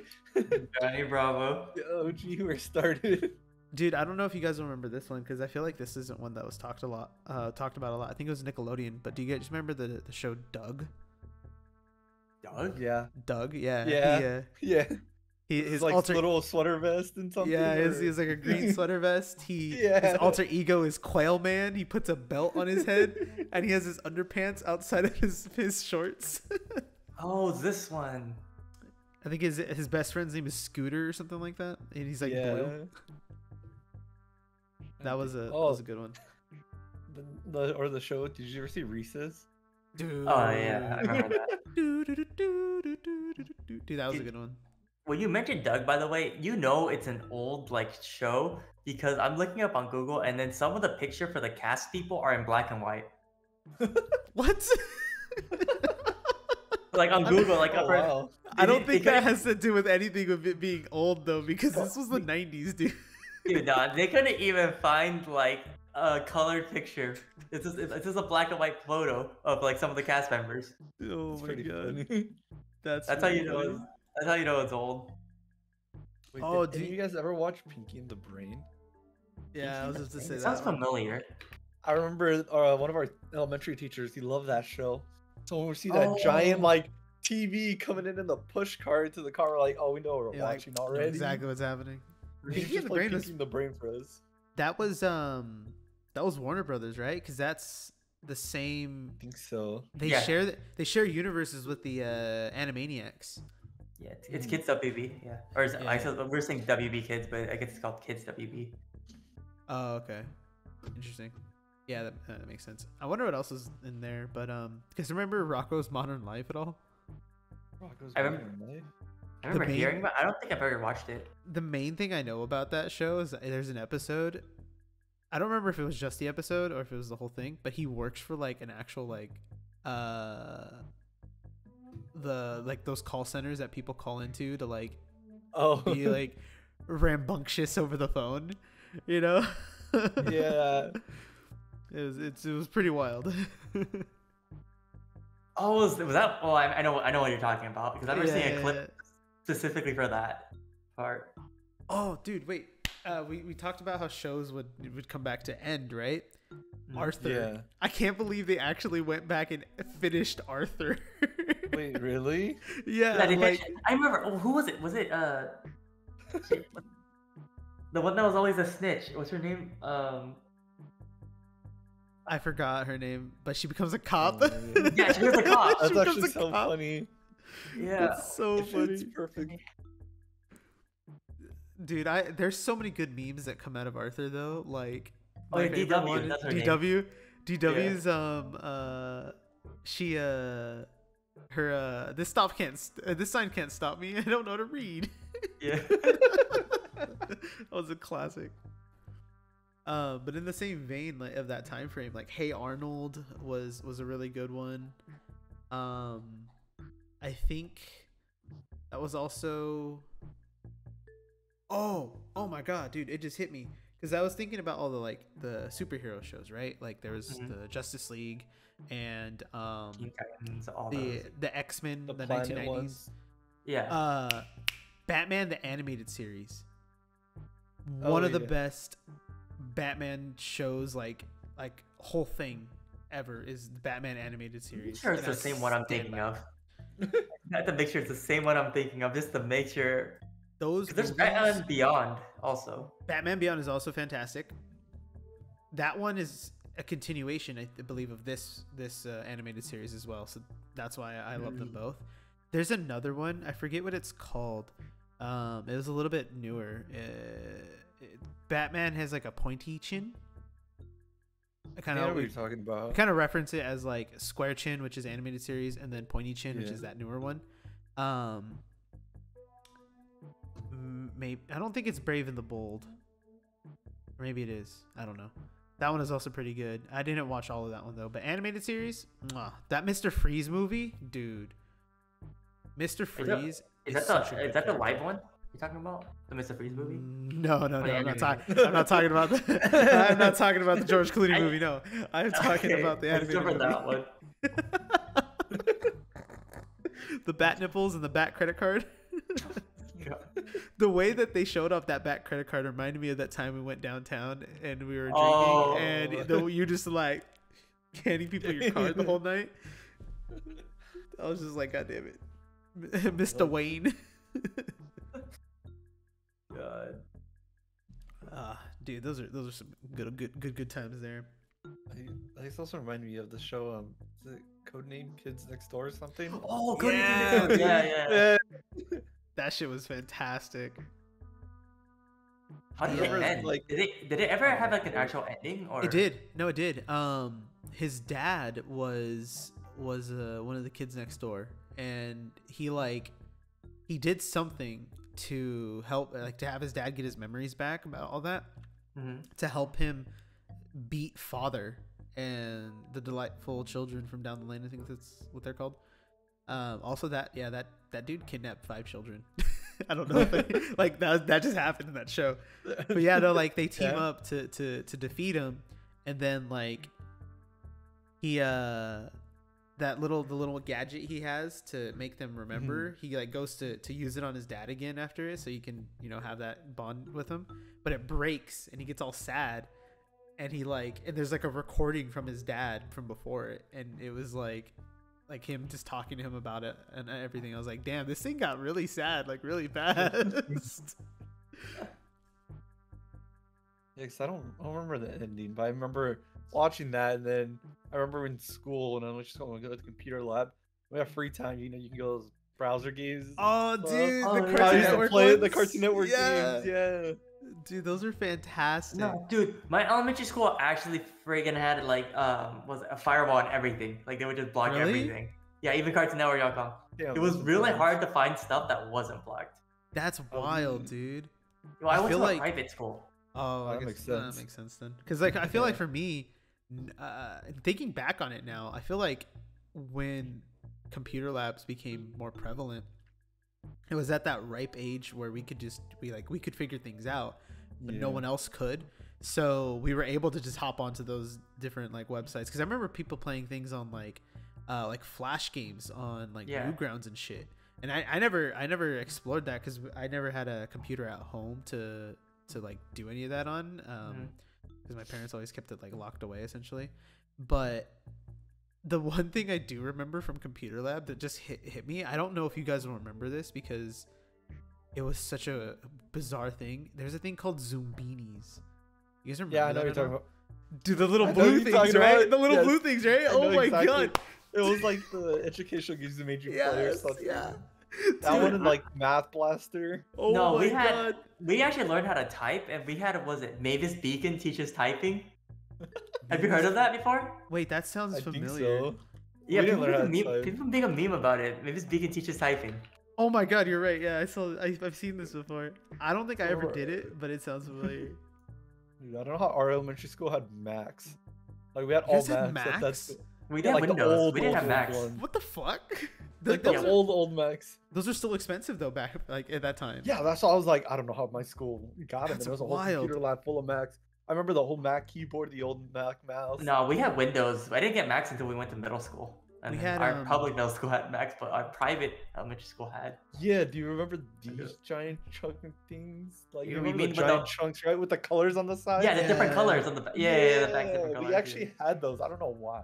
B: Johnny Bravo,
C: the OG where it started.
A: Dude, I don't know if you guys remember this one because I feel like this isn't one that was talked about a lot. I think it was Nickelodeon, but do you guys remember the show Doug?
B: Doug?
C: Yeah.
A: Doug? Yeah.
C: Yeah.
A: His
C: like little sweater vest and something.
A: Yeah, he's like a green sweater vest. His alter ego is Quail Man. He puts a belt on his head and he has his underpants outside of his shorts.
B: Oh, this one.
A: I think his best friend's name is Scooter or something like that, and he's like blue. That was a good one.
C: The show. Did you ever see Reese's?
A: Dude.
B: Oh yeah, I remember that.
A: Dude, that was a good one.
B: When you mentioned Doug, by the way, it's an old show because I'm looking up on Google, and then some of the picture for the cast people are in black and white.
A: What?
B: Like on Google,
C: wow.
A: I don't think that has to do with anything with it being old though, because this was the 90s, dude.
B: Dude, they couldn't even find like a colored picture. It's just a black and white photo of like some of the cast members.
A: Oh my god,
C: funny.
A: that's
B: how you know. That's how you know it's old.
C: Wait,
A: Oh,
C: did you guys ever watch Pinky and the Brain?
A: Yeah, I was just to say
B: It sounds
A: that one.
B: familiar.
C: I remember one of our elementary teachers. He loved that show. So when we see that
B: Oh.
C: giant like TV coming in the push cart to the car, we're like, oh, we know what we're
A: Yeah, like,
C: watching
A: know
C: already.
A: exactly what's happening.
C: He
A: Pinky
C: just
A: and the
C: played
A: Brain
C: Pinky
A: was
C: and the Brain for us.
A: that was Warner Brothers, right? Because that's the same.
C: I think so.
A: They
B: Yeah.
A: share universes with the Animaniacs.
B: Yeah, it's Kids WB. Yeah, or is
A: Yeah.
B: we're saying WB Kids, but I guess it's called Kids WB.
A: Oh, okay, interesting. Yeah, that makes sense. I wonder what else is in there, but because remember Rocco's Modern Life at all?
C: Rocco's
B: I remember-
C: Modern Life?
B: I remember
A: main-
B: hearing about. I don't think I've ever watched it.
A: The main thing I know about that show is that there's an episode. I don't remember if it was just the episode or if it was the whole thing, but he works for like an actual like those call centers that people call into to like
C: Oh,
A: be like rambunctious over the phone, you know?
C: yeah.
A: It was pretty wild.
B: Oh, was that? Oh, I know what you're talking about because I've never seen a
A: Yeah.
B: clip specifically for that part.
A: Oh, dude, wait. We talked about how shows would come back to end, right? Arthur.
C: Yeah.
A: I can't believe they actually went back and finished Arthur.
C: Wait, really?
A: Yeah,
B: Yeah, they
A: like
B: mentioned- I remember. Oh, who was it? Was it shit, the one that was always a snitch? What's her name?
A: I forgot her name, but she becomes a cop.
C: Oh, man.
B: Yeah, she was a cop.
C: That's
A: She becomes
C: actually
A: a
C: so
A: cop.
C: funny.
B: Yeah.
A: It's so
C: It's
A: funny.
C: perfect.
A: Dude, there's so many good memes that come out of Arthur though. Like
B: Oh,
A: my
B: yeah,
A: favorite
B: DW,
A: one-
B: that's her name.
A: DW. DW's she her this sign can't stop me. I don't know how to read.
B: Yeah.
A: That was a classic. But in the same vein like, of that time frame, like Hey Arnold was a really good one. I think that was also. Oh my god, dude! It just hit me because I was thinking about all the superhero shows, right? Like there was
B: Mhm.
A: the Justice League and
B: Teen Titans, all
A: the
B: those.
A: X-Men, the
C: Planet
A: 1990s.
C: ones.
B: Yeah.
A: Batman the animated series.
C: Oh,
A: One of the
C: yeah.
A: best Batman shows, like whole thing ever is the Batman animated
B: I'm
A: series.
B: sure it's
A: And
B: the
A: I
B: same one I'm
A: stand
B: thinking
A: by
B: of. I have to make sure it's the same one I'm thinking of just to make sure.
A: those.
B: 'Cause there's
A: movies-
B: Batman Beyond also.
A: Batman Beyond is also fantastic. That one is a continuation, I believe, of this animated series as well. So that's why I love them both. There's another one. I forget what it's called. It was a little bit newer. Batman has like a pointy chin. I
C: I
A: kind
C: know
A: of
C: what you're talking about.
A: reference it as like square chin, which is animated series, and then pointy chin, which
C: Yeah.
A: is that newer one. Maybe I don't think it's Brave and the Bold. Or maybe it is. I don't know. That one is also pretty good. I didn't watch all of that one though, but animated series, mwah. That Mr. Freeze movie, dude. Mr. Freeze
B: Is
A: such a
B: that
A: good
B: the
A: character.
B: live one you're talking about? The Mr. Freeze movie?
A: No.
B: the
A: I'm not
B: animated.
A: talking. I'm not talking about the. I'm not talking about the George Clooney movie. No, I'm talking
B: Okay,
A: about the
B: I just
A: animated
B: remember
A: movie.
B: that one.
A: The bat nipples and the bat credit card.
B: God.
A: The way that they showed off that bat credit card reminded me of that time we went downtown and we were drinking
B: Oh.
A: and you just like handing people your card the whole night. I was just like, God damn it, Mr. Wayne.
B: God.
A: Dude, those are some good times there.
C: This also reminded me of the show. Is it Codename Kids Next Door or something?
B: Oh, Cody
A: Yeah.
B: did yeah.
A: That shit was fantastic.
B: How did
C: Yeah.
B: it end?
C: Like-
B: Did it ever have like an actual ending or?
A: It did. No, it did. His dad was one of the kids next door, and he did something to help, like to have his dad get his memories back about all that,
B: Mhm.
A: to help him beat Father and the Delightful Children from Down the Lane. I think that's what they're called. Also, that dude kidnapped 5 children. I don't know if like that just happened in that show. But yeah, no, like they team
C: Yeah.
A: up to defeat him, and then like he that the little gadget he has to make them remember. He like goes to use it on his dad again after it, so you can have that bond with him. But it breaks, and he gets all sad, and and there's like a recording from his dad from before it, and it was like him just talking to him about it and everything. I was like, damn, this thing got really sad, like really fast.
C: Yeah, 'cause I don't remember the ending, but I remember watching that, and then I remember in school, and I was just going to go to the computer lab. We have free time, you can go to those browser games.
A: Oh, dude,
B: Oh,
A: the
B: yeah.
A: Cartoon
C: I
A: Network
C: play
A: ones?
C: the Cartoon Network games. Yeah.
A: Dude, those are fantastic.
B: No, dude, my elementary school actually friggin' had like was it a firewall and everything. Like they would just block
A: Really?
B: everything. Yeah, even CartoonNetwork.com.
C: Damn,
B: It was
C: those are
B: really
C: fun.
B: hard to find stuff that wasn't blocked.
A: That's wild, dude.
B: Well, I
A: I
B: went
A: feel
B: to a
A: like-
B: private school.
A: Oh, I
C: that
A: guess
C: makes
A: that
C: sense.
A: makes sense then. Because like I feel like
C: Yeah.
A: for me, thinking back on it now, I feel like when computer labs became more prevalent, it was at that ripe age where we could figure things out, but no
C: Yeah.
A: one else could. So we were able to just hop onto those different like websites. Because I remember people playing things on like Flash games on like
B: Yeah.
A: Newgrounds and shit. And I never explored that because I never had a computer at home to like do any of that on. Because my parents always kept it like locked away essentially. But the one thing I do remember from computer lab that just hit me, I don't know if you guys will remember this because it was such a bizarre thing. There's a thing called Zoombinis. You guys remember
C: Yeah, I know
A: that
C: what you're
A: at
C: talking
A: all?
C: about.
A: Dude, the little
C: I know
A: blue
C: what you're
A: things,
C: talking
A: right?
C: about.
A: The little
C: Yes.
A: blue things, right?
C: I know
A: Oh my
C: exactly.
A: god.
C: It was like the educational games that made you play or
A: Yes,
C: something.
A: yeah.
C: That
A: Dude,
C: one and like Math Blaster.
A: Oh
B: No,
A: my
B: we had
A: god.
B: we actually learned how to type, and we had was it Mavis Beacon teaches typing? Have you heard of that before?
A: Wait, that sounds
C: I think
A: familiar.
C: so.
B: Yeah,
C: We didn't
B: people
C: learn
B: make,
C: how
B: a
C: to
B: meme,
C: type.
B: people make a meme about it. Mavis Beacon teaches typing.
A: Oh my god, you're right. Yeah, I've seen this before. I don't think I ever
C: Or-
A: did it, but it sounds familiar.
C: Dude, I don't know how our elementary school had Macs. Like we had
A: You
C: all
A: guys had
C: Macs. At that
A: Macs?
C: school.
B: We
C: Yeah,
B: did
C: like the
B: Windows.
C: old,
B: We didn't have
C: old
B: Macs.
C: one.
A: What the fuck?
C: Like the
A: Those are-
C: old Macs.
A: Those are still expensive though back like at that time.
C: Yeah, that's why I was like, I don't know how my school got them.
A: That's
C: There was a whole
A: wild.
C: computer lab full of Macs. I remember the whole Mac keyboard, the old Mac mouse.
B: No, we had Windows. I didn't get Macs until we went to middle school. And
A: We
B: then
A: had,
B: our public middle school had Macs, but our private elementary school had.
C: Yeah, do you remember these giant chunk things? Like
B: You
C: you remember
B: mean
C: the
B: with
C: giant
B: the-
C: chunks, right? With the colors on the side?
B: Yeah, the different
A: Yeah.
B: colors on the back. Yeah, the back different
C: Yeah,
B: colors.
C: we actually had those. I don't know why.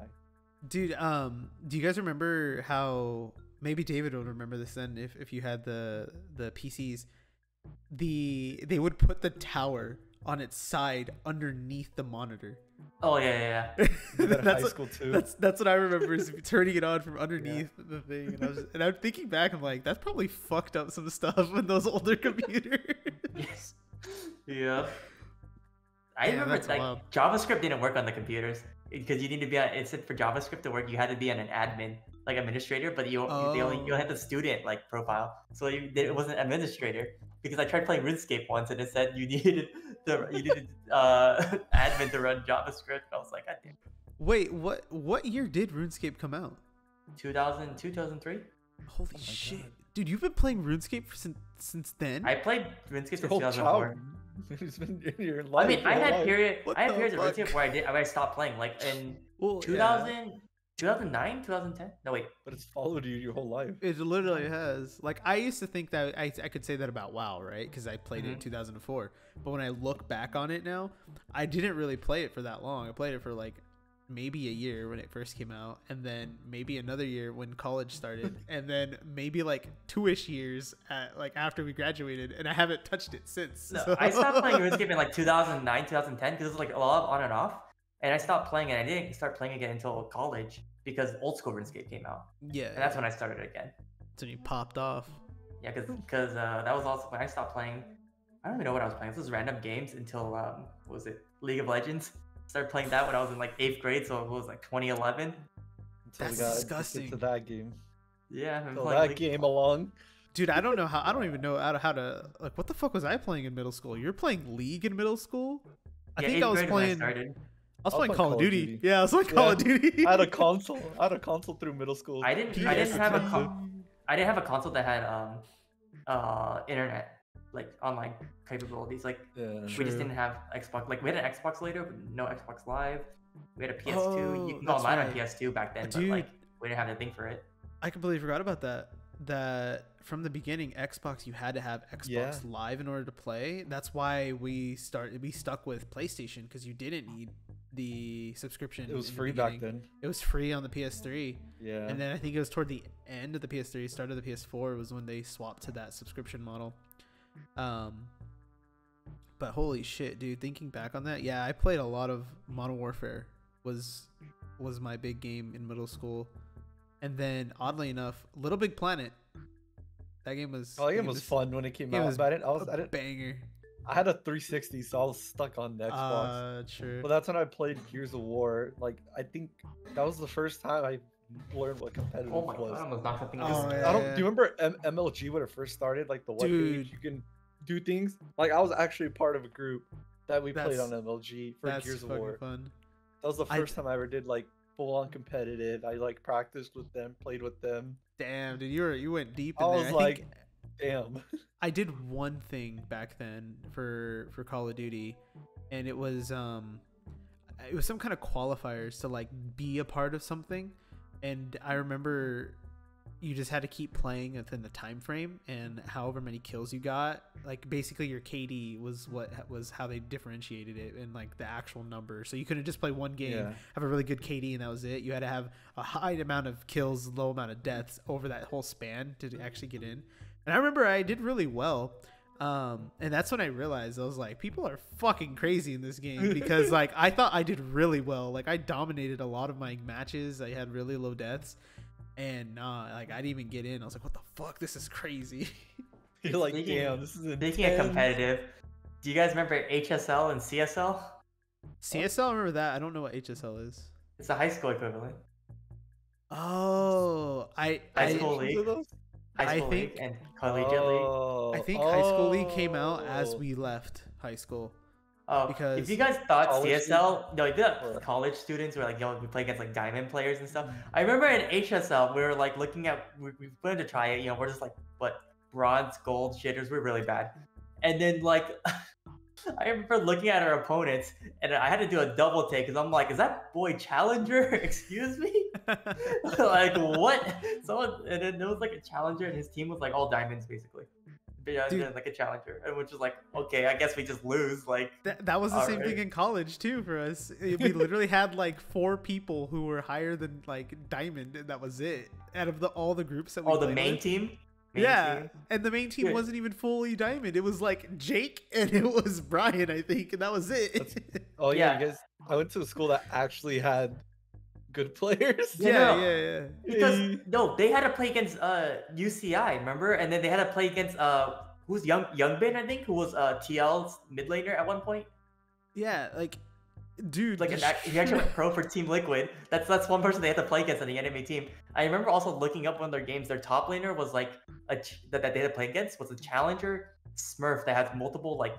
A: Dude, do you guys remember how maybe David would remember this then if you had the PCs? They would put the tower on its side underneath the monitor.
B: Oh yeah, yeah.
C: We did that in high
A: what-
C: school too.
A: That's what I remember is turning it on from underneath the thing, and I'm thinking back, I'm like, that's probably fucked up some stuff in those older computers.
B: Yes. Yeah. I
A: Yeah,
B: remember
A: that's
B: like
A: wild.
B: JavaScript didn't work on the computers because you need to be on. It said for JavaScript to work, you had to be on an admin, like administrator, but you only had the student like profile, so it wasn't administrator. Because I tried playing RuneScape once and it said you needed admin to run JavaScript. I was like, God damn.
A: Wait, what year did RuneScape come out?
B: 2002, 2003.
A: Holy
C: my
A: shit,
C: God.
A: dude! You've been playing RuneScape since then.
B: I played RuneScape
C: Your
B: since
C: whole
B: 2004.
C: child. It's been in your
B: I
C: life.
B: mean, I
C: your
B: had
C: life.
B: periods
A: What
B: of
A: the
B: RuneScape
A: fuck?
B: where I stopped playing, like in
A: Well,
B: 2000, 2009, 2010. No wait,
C: But it's followed you your whole life.
A: It literally has. Like, I used to think that I could say that about WoW, right? Because I played it in 2004. But when I look back on it now, I didn't really play it for that long. I played it for like maybe a year when it first came out, and then maybe another year when college started, and then maybe like 2-ish years after we graduated, and I haven't touched it since.
B: no,
A: so-
B: I stopped playing RuneScape in like 2009, 2010 because it was like a lot of on and off. And I stopped playing, and I didn't start playing again until college because old school RuneScape came out,
A: Yeah,
B: and that's when I started again.
A: that's when you popped off.
B: Yeah, because that was also when I stopped playing. I don't even know what I was playing. This was random games until what was it, League of Legends? Started playing that when I was in like 8th grade, so it was like 2011.
C: Until
A: That's
C: we got
A: disgusting.
C: to that game.
B: Yeah, I've been
C: Until
B: playing
C: that
B: League-
C: game along.
A: Dude, I don't know how. I don't even know how to like. What the fuck was I playing in middle school? You're playing League in middle school? I
B: Yeah,
A: think
B: 8th
A: I was
B: grade when
A: playing.
B: started.
A: I was playing Call of Duty. Yeah, I was playing
C: Yeah.
A: Call of Duty.
C: I had a console. I had a console through middle school.
B: I didn't have a console that had internet, like online capabilities. Like
C: Yeah.
B: we
A: True.
B: just didn't have Xbox. Like we had an Xbox later, but no Xbox Live. We had a PS2.
A: Oh,
B: You can go
A: that's
B: online on
A: right.
B: PS2 back then, but
A: Dude,
B: like We didn't have anything for it.
A: I completely forgot about that. That from the beginning, Xbox, you had to have Xbox Live in order to play. That's why we stuck with PlayStation, because you didn't need the subscription.
C: It was free back then.
A: It was free on the PS3.
C: Yeah.
A: And then I think it was toward the end of the PS3, start of the PS4 was when they swapped to that subscription model. But holy shit, dude, thinking back on that, yeah, I played a lot of Modern Warfare. Was my big game in middle school. And then oddly enough, Little Big Planet. That game was
C: fun when it came out. But I was
A: banger.
C: I had a 360, so I was stuck on the Xbox.
A: True.
C: But that's when I played Gears of War. Like, I think that was the first time I learned what competitive was.
B: God, I almost knocked something
C: Do you remember MLG when it first started? Like the web page, you can do things. Like, I was actually part of a group that we played on MLG for Gears of War.
A: Fun.
C: That was the first time I ever did like full-on competitive. I like practiced with them, played with them.
A: Damn, dude, you went deep in
C: I
A: there.
C: was like, damn.
A: I did one thing back then for Call of Duty, and it was some kind of qualifiers to like be a part of something, and I remember you just had to keep playing within the time frame, and however many kills you got, like basically your KD was how they differentiated it, and like the actual number. So you couldn't just play one game, have a really good KD, and that was it. You had to have a high amount of kills, low amount of deaths over that whole span to actually get in. And I remember I did really well. And that's when I realized, I was like, people are fucking crazy in this game, because like I thought I did really well. Like I dominated a lot of my matches. I had really low deaths. And like I didn't even get in. I was like, what the fuck? This is crazy.
C: You're like, damn, this is intense.
B: Speaking of competitive, do you guys remember HSL and CSL?
A: CSL, I remember that. I don't know what HSL is.
B: It's a high school equivalent.
A: Oh,
B: high school league. High school league and collegiate league.
A: I think high school league came out as we left high school.
B: Oh,
A: because
B: if you guys thought CSL,
C: students?
B: like college students were like, we play against like diamond players and stuff. I remember in HSL, we were like looking at, we wanted to try it. We're just like, what, bronze, gold shitters. We're really bad. And then like, I remember looking at our opponents, and I had to do a double take because I'm like, is that boy Challenger? Excuse me? Like what? Someone, and then there was like a Challenger, and his team was like all diamonds basically. Yeah, like a Challenger, and which is like, okay, I guess we just lose. Like
A: that was the same thing in college too for us. We literally had like 4 people who were higher than like diamond, and that was it. Out of all the groups that we
B: the main team.
A: And the main team wasn't even fully diamond. It was like Jake and it was Brian, I think, and that was it.
C: Because I went to a school that actually had good players.
A: Yeah.
B: Because they had to play against UCI, remember? And then they had to play against who's Youngbin, I think, who was TL's mid laner at one point.
A: Yeah, like dude,
B: like he actually went pro for Team Liquid. That's one person they had to play against on the enemy team. I remember also looking up one of their games. Their top laner was like that they had to play against was a Challenger Smurf that had multiple like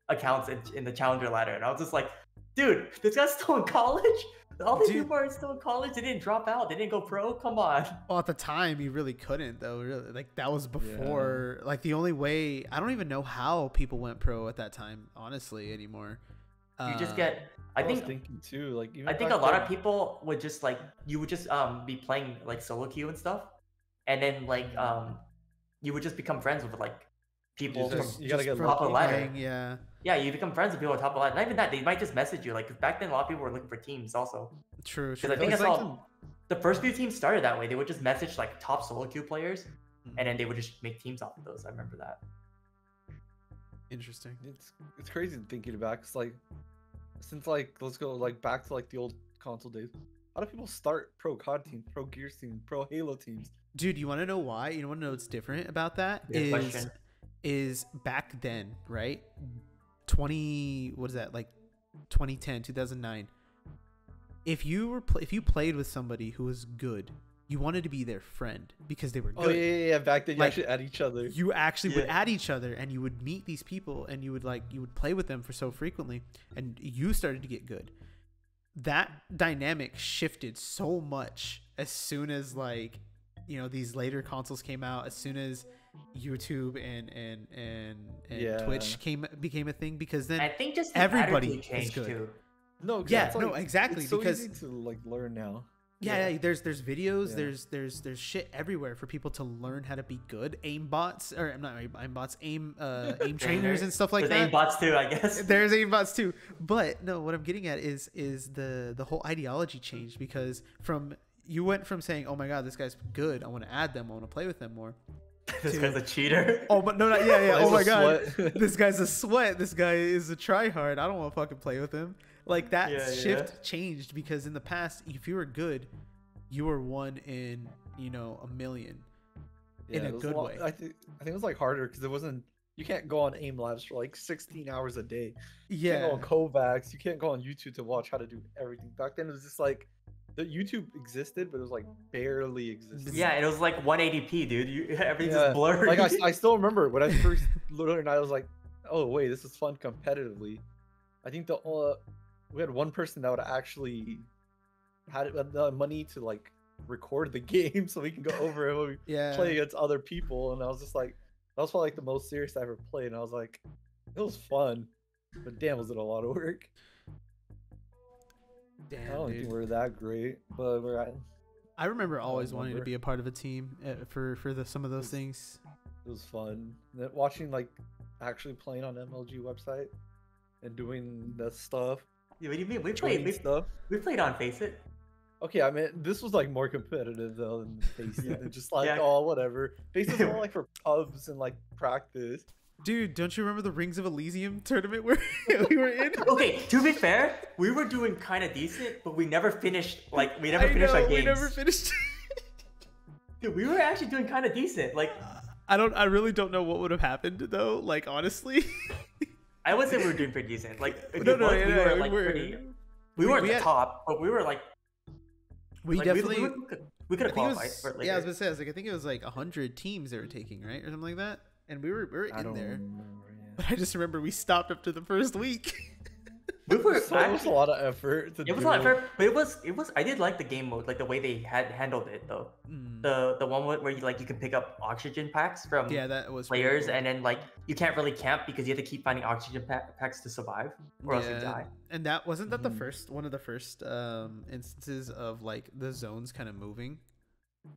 B: accounts in the Challenger ladder, and I was just like, dude, this guy's still in college. All these people are still in college. They didn't drop out. They didn't go pro. Come on.
A: Well, at the time, you really couldn't, though. Really, like that was before. Like the only way. I don't even know how people went pro at that time, honestly, anymore.
B: You just get. I think
C: thinking too. Like
B: I think a lot of people would just like you would just be playing like solo queue and stuff, and then like you would just become friends with like people
C: you gotta get
B: top of the ladder.
A: Yeah,
B: you become friends with people on top of the ladder. Not even that, they might just message you. Like 'cause back then, a lot of people were looking for teams also.
A: True.
B: Because I think I saw the first few teams started that way. They would just message like top solo queue players, and then they would just make teams off of those. I remember that.
A: Interesting.
C: It's crazy thinking back. It's like since like let's go like back to like the old console days. How do people start pro COD teams, pro Gears teams, pro Halo teams?
A: Dude, you want to know why? You want to know what's different about that? Is back then, right? 2010, 2009. If you played with somebody who was good, you wanted to be their friend because they were good.
C: Oh yeah. Back then, you actually add each other.
A: You actually would add each other, and you would meet these people, and you would play with them for so frequently, and you started to get good. That dynamic shifted so much as soon as these later consoles came out. As soon as YouTube and Twitch became a thing, because then
B: I think just
A: everybody
B: changed
A: is good.
B: Too.
C: No,
A: exactly,
C: it's so
A: because
C: easy to like learn now.
A: Yeah, there's videos,
C: Yeah.
A: there's shit everywhere for people to learn how to be good aim bots, or not aim bots, aim trainers and stuff like
B: There's
A: that.
B: aimbots too, I guess.
A: There's aim bots too. But no, what I'm getting at is the whole ideology changed, because you went from saying, "Oh my god, this guy's good. I want to add them. I want to play with them more."
B: This guy's a cheater.
A: Oh, but no, not yeah.
C: He's
A: Oh my
C: a
A: god,
C: sweat.
A: this guy's a sweat. This guy is a tryhard. I don't want to fucking play with him. Like that
B: Yeah,
A: shift changed, because in the past, if you were good, you were one in a million, in a
C: it was
A: good way.
C: I think it was like harder because it wasn't. You can't go on aim labs for like 16 hours a day. You can't
A: Yeah,
C: go on Kovacs. You can't go on YouTube to watch how to do everything. Back then, it was just like the YouTube existed, but it was like barely existed.
B: Yeah, and it was like 180p, dude. Everything's just
C: Yeah.
B: blurry.
C: Like I still remember when I first learned. I was like, oh wait, this is fun competitively. I think we had one person that would actually had the money to like record the game so we can go over it when we
A: yeah.
C: play against other people, and I was just like, that was probably like the most serious I ever played, and I was like, it was fun, but damn, was it a lot of work. I
A: Damn,
C: don't think
A: dude.
C: we're that great, but we're at,
A: I remember always wanting to
C: remember.
A: be a part of a team for some of those things.
C: it was fun. Then watching like actually playing on MLG website and doing the stuff.
B: Yeah, what do you mean? We
C: joining
B: played
C: stuff.
B: on Face It.
C: Okay, I mean, this was like more competitive though than Face It.
B: Yeah.
C: And just like,
B: Yeah.
C: oh, whatever. Face It was more like for pubs and like practice.
A: Dude, don't you remember the Rings of Elysium tournament where we were in?
B: Okay, to be fair, we were doing kind of decent, but we never finished. Like, we never
A: I
B: finished
A: know,
B: our games.
A: we never finished.
B: Dude, we were actually doing kind of decent. Like,
A: I really don't know what would have happened though. Like honestly.
B: I would say we were doing pretty decent. Like, if
A: No,
B: it
A: no,
B: was,
A: yeah,
B: we
A: yeah,
B: were
A: we
B: like
A: were-
B: pretty. We weren't
A: we
B: the
A: had-
B: top, but we were like.
A: We
B: like,
A: definitely.
B: We could
A: I
B: have
A: think it
B: qualified
A: was,
B: for it later.
A: yeah, I was gonna say, I think it was like 100 teams they were taking, right, or something like that, and we were
C: I
A: in
C: don't
A: there.
C: remember. Yeah.
A: But I just remember we stopped after the first week.
B: We were
C: So it was a lot of effort. To
B: It was
C: do.
B: a lot of effort, but it was. I did like the game mode, like the way they had handled it, though.
A: Mm.
B: The one where you can pick up oxygen packs from
A: Yeah, that was pretty
B: players,
A: cool.
B: and then like you can't really camp because you have to keep finding oxygen packs to survive, or else you
A: Yeah,
B: die.
A: And that wasn't that the
C: Mhm.
A: one of the first instances of like the zones kind of moving.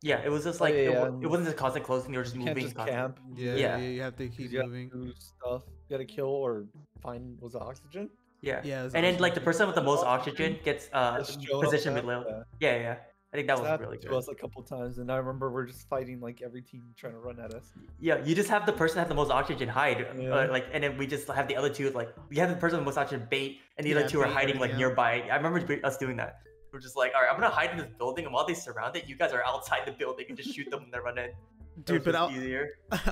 B: Yeah, it was just
C: Oh,
B: like
C: yeah,
B: it wasn't just constant closing; you were just
C: You can't
B: moving.
C: just
B: constantly.
C: camp.
A: Yeah,
B: Yeah.
A: you have to keep
C: You have
A: moving.
C: to do stuff. You gotta kill or find, was it oxygen?
B: Yeah,
A: Yeah, it was
B: and then like the
A: oxygen.
B: person with the most
C: Oxygen
B: oxygen gets
C: Just showing up
B: position
C: there,
B: below.
C: yeah.
B: Yeah. I think that
C: That
B: was
C: happened
B: really
C: to
B: good.
C: us a couple times, and I remember we're just fighting like every team trying to run at us.
B: Yeah, you just have the person that have the most oxygen hide,
C: Yeah.
B: like, and then we just have the other two like we have the person with the most oxygen bait, and the
A: Yeah,
B: other two are
A: bait,
B: hiding like
A: yeah.
B: nearby. I remember us doing that. We're just like, all right, I'm gonna hide in this building, and while they surround it, you guys are outside the building and just shoot them when they run in. That
A: Dude,
B: was
A: but
B: just easier.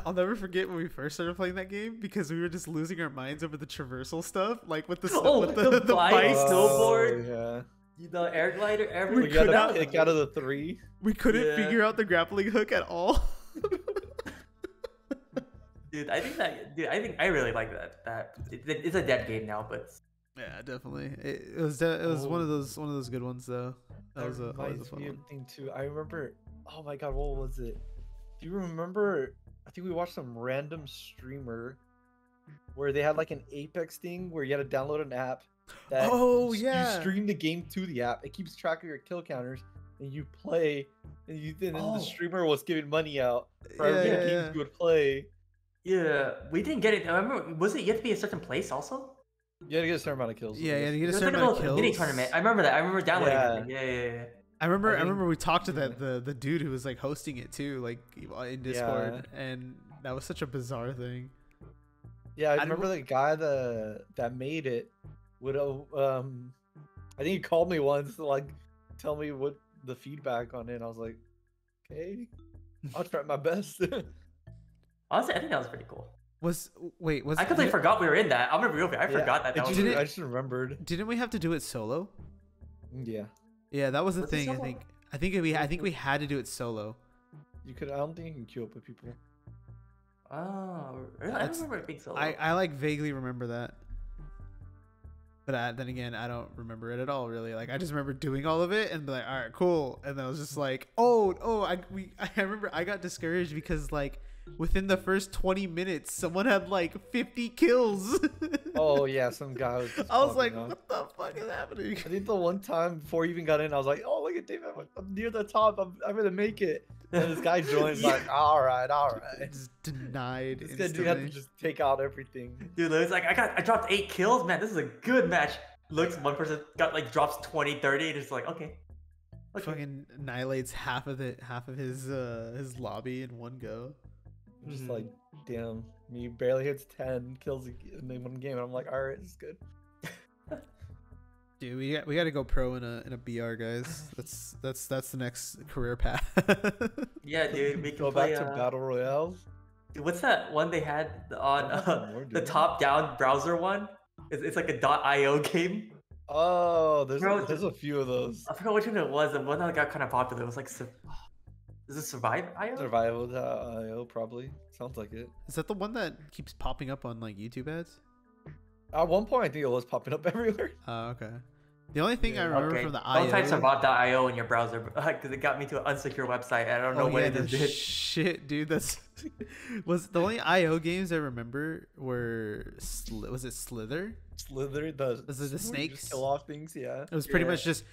A: I'll never forget when we first started playing that game, because we were just losing our minds over the traversal stuff, like with the
B: Oh,
A: with
B: the bike,
A: bikes.
B: snowboard.
C: Yeah.
B: The air glider,
A: We
B: everything.
C: We got
A: could
C: to
A: not-
C: pick out of the three.
A: We couldn't
B: Yeah.
A: figure out the grappling hook at all.
B: Dude, I think I really like that. It's a dead game now, but
A: Yeah, definitely. It was one of those good ones though. That was always a
C: reminds
A: fun
C: me
A: one.
C: of thing too. I remember. Oh my god, what was it? Do you remember? I think we watched some random streamer where they had like an Apex thing where you had to download an app. That
A: Oh,
C: you
A: yeah.
C: stream the game to the app. It keeps track of your kill counters, and you play. And then
B: Oh.
C: the streamer was giving money out for
A: Yeah,
C: every
A: yeah,
C: games
A: yeah.
C: you would play.
B: yeah, we didn't get it. I remember, was it you have to be a certain place also?
C: You had to get a certain amount of kills.
A: Yeah, yeah, you get a
B: It was
A: certain
B: like
A: amount of
B: a mini
A: kills.
B: tournament. I remember that. I remember downloading
C: Yeah.
B: it. Yeah.
A: I remember
C: I
A: I
C: think-
A: remember we talked to the dude who was like hosting it too, like in Discord,
C: Yeah.
A: and that was such a bizarre thing.
C: Yeah, I
A: didn't
C: remember the guy that made it would I think he called me once to like tell me what the feedback on it. And I was like, okay, I'll try my best.
B: Honestly, I think that was pretty cool.
A: Was
B: I completely forgot we were in that. I'm gonna be real with you. I forgot that.
C: I
B: That was.
A: Did it-
C: I just remembered.
A: Didn't we have to do it solo?
C: Yeah,
A: Yeah, that was the
B: Was it
A: thing. I
B: solo?
A: think I think we had to do it solo.
C: you could. I don't think you can queue up with people.
B: Oh, really? I don't
A: That's-
B: remember it being solo.
A: I like vaguely remember that, but then again, I don't remember it at all really. Like I just remember doing all of it and be like, all right, cool, and then I was just like, I remember I got discouraged because like within the first 20 minutes, someone had like 50 kills.
C: Oh yeah, some guy was. Just
A: I was
C: popping
A: like,
C: off.
A: what the fuck is happening?
C: I think the one time before you even got in, I was like, oh look at Dave. I'm near the top. I'm gonna make it. And this guy joins like, all right.
A: Just denied.
C: This guy dude had to
A: instantly.
C: just take out everything.
B: Dude, it's like I dropped 8 kills, man. This is a good match. Looks one person got like drops 20, 30, and it's like okay.
A: Fucking annihilates half of his lobby in one go.
C: I'm just like, damn, me barely hits 10 kills in one game, and I'm like, all right, this is good.
A: Dude, we got to go pro in a BR, guys. That's the next career path.
B: Yeah, dude, we can
C: Go
B: play,
C: back to battle royales.
B: Dude, what's that one they had on
C: More,
B: the
C: dude.
B: top-down browser one? It's like a .io game.
C: Oh,
B: Bro,
C: there's a few of those.
B: I forgot which one it was. The one that got kind of popular. It was like, is it Survive.io?
C: Survival.io probably sounds like it.
A: Is that the one that keeps popping up on like YouTube ads?
C: At one point, I think it was popping up everywhere.
A: Oh, okay. The only thing I
C: Yeah.
A: remember
B: Okay,
A: from the
B: don't type
A: IO.
B: Survive.io in your browser because it got me to an unsecure website. And I don't know what it
A: no
B: is. Did.
A: shit, dude. That's was the only IO games I remember were was it Slither?
C: Slither,
A: Was it the
C: where you just
A: snakes?
C: kill off things, yeah.
A: It was pretty
B: Yeah.
A: much just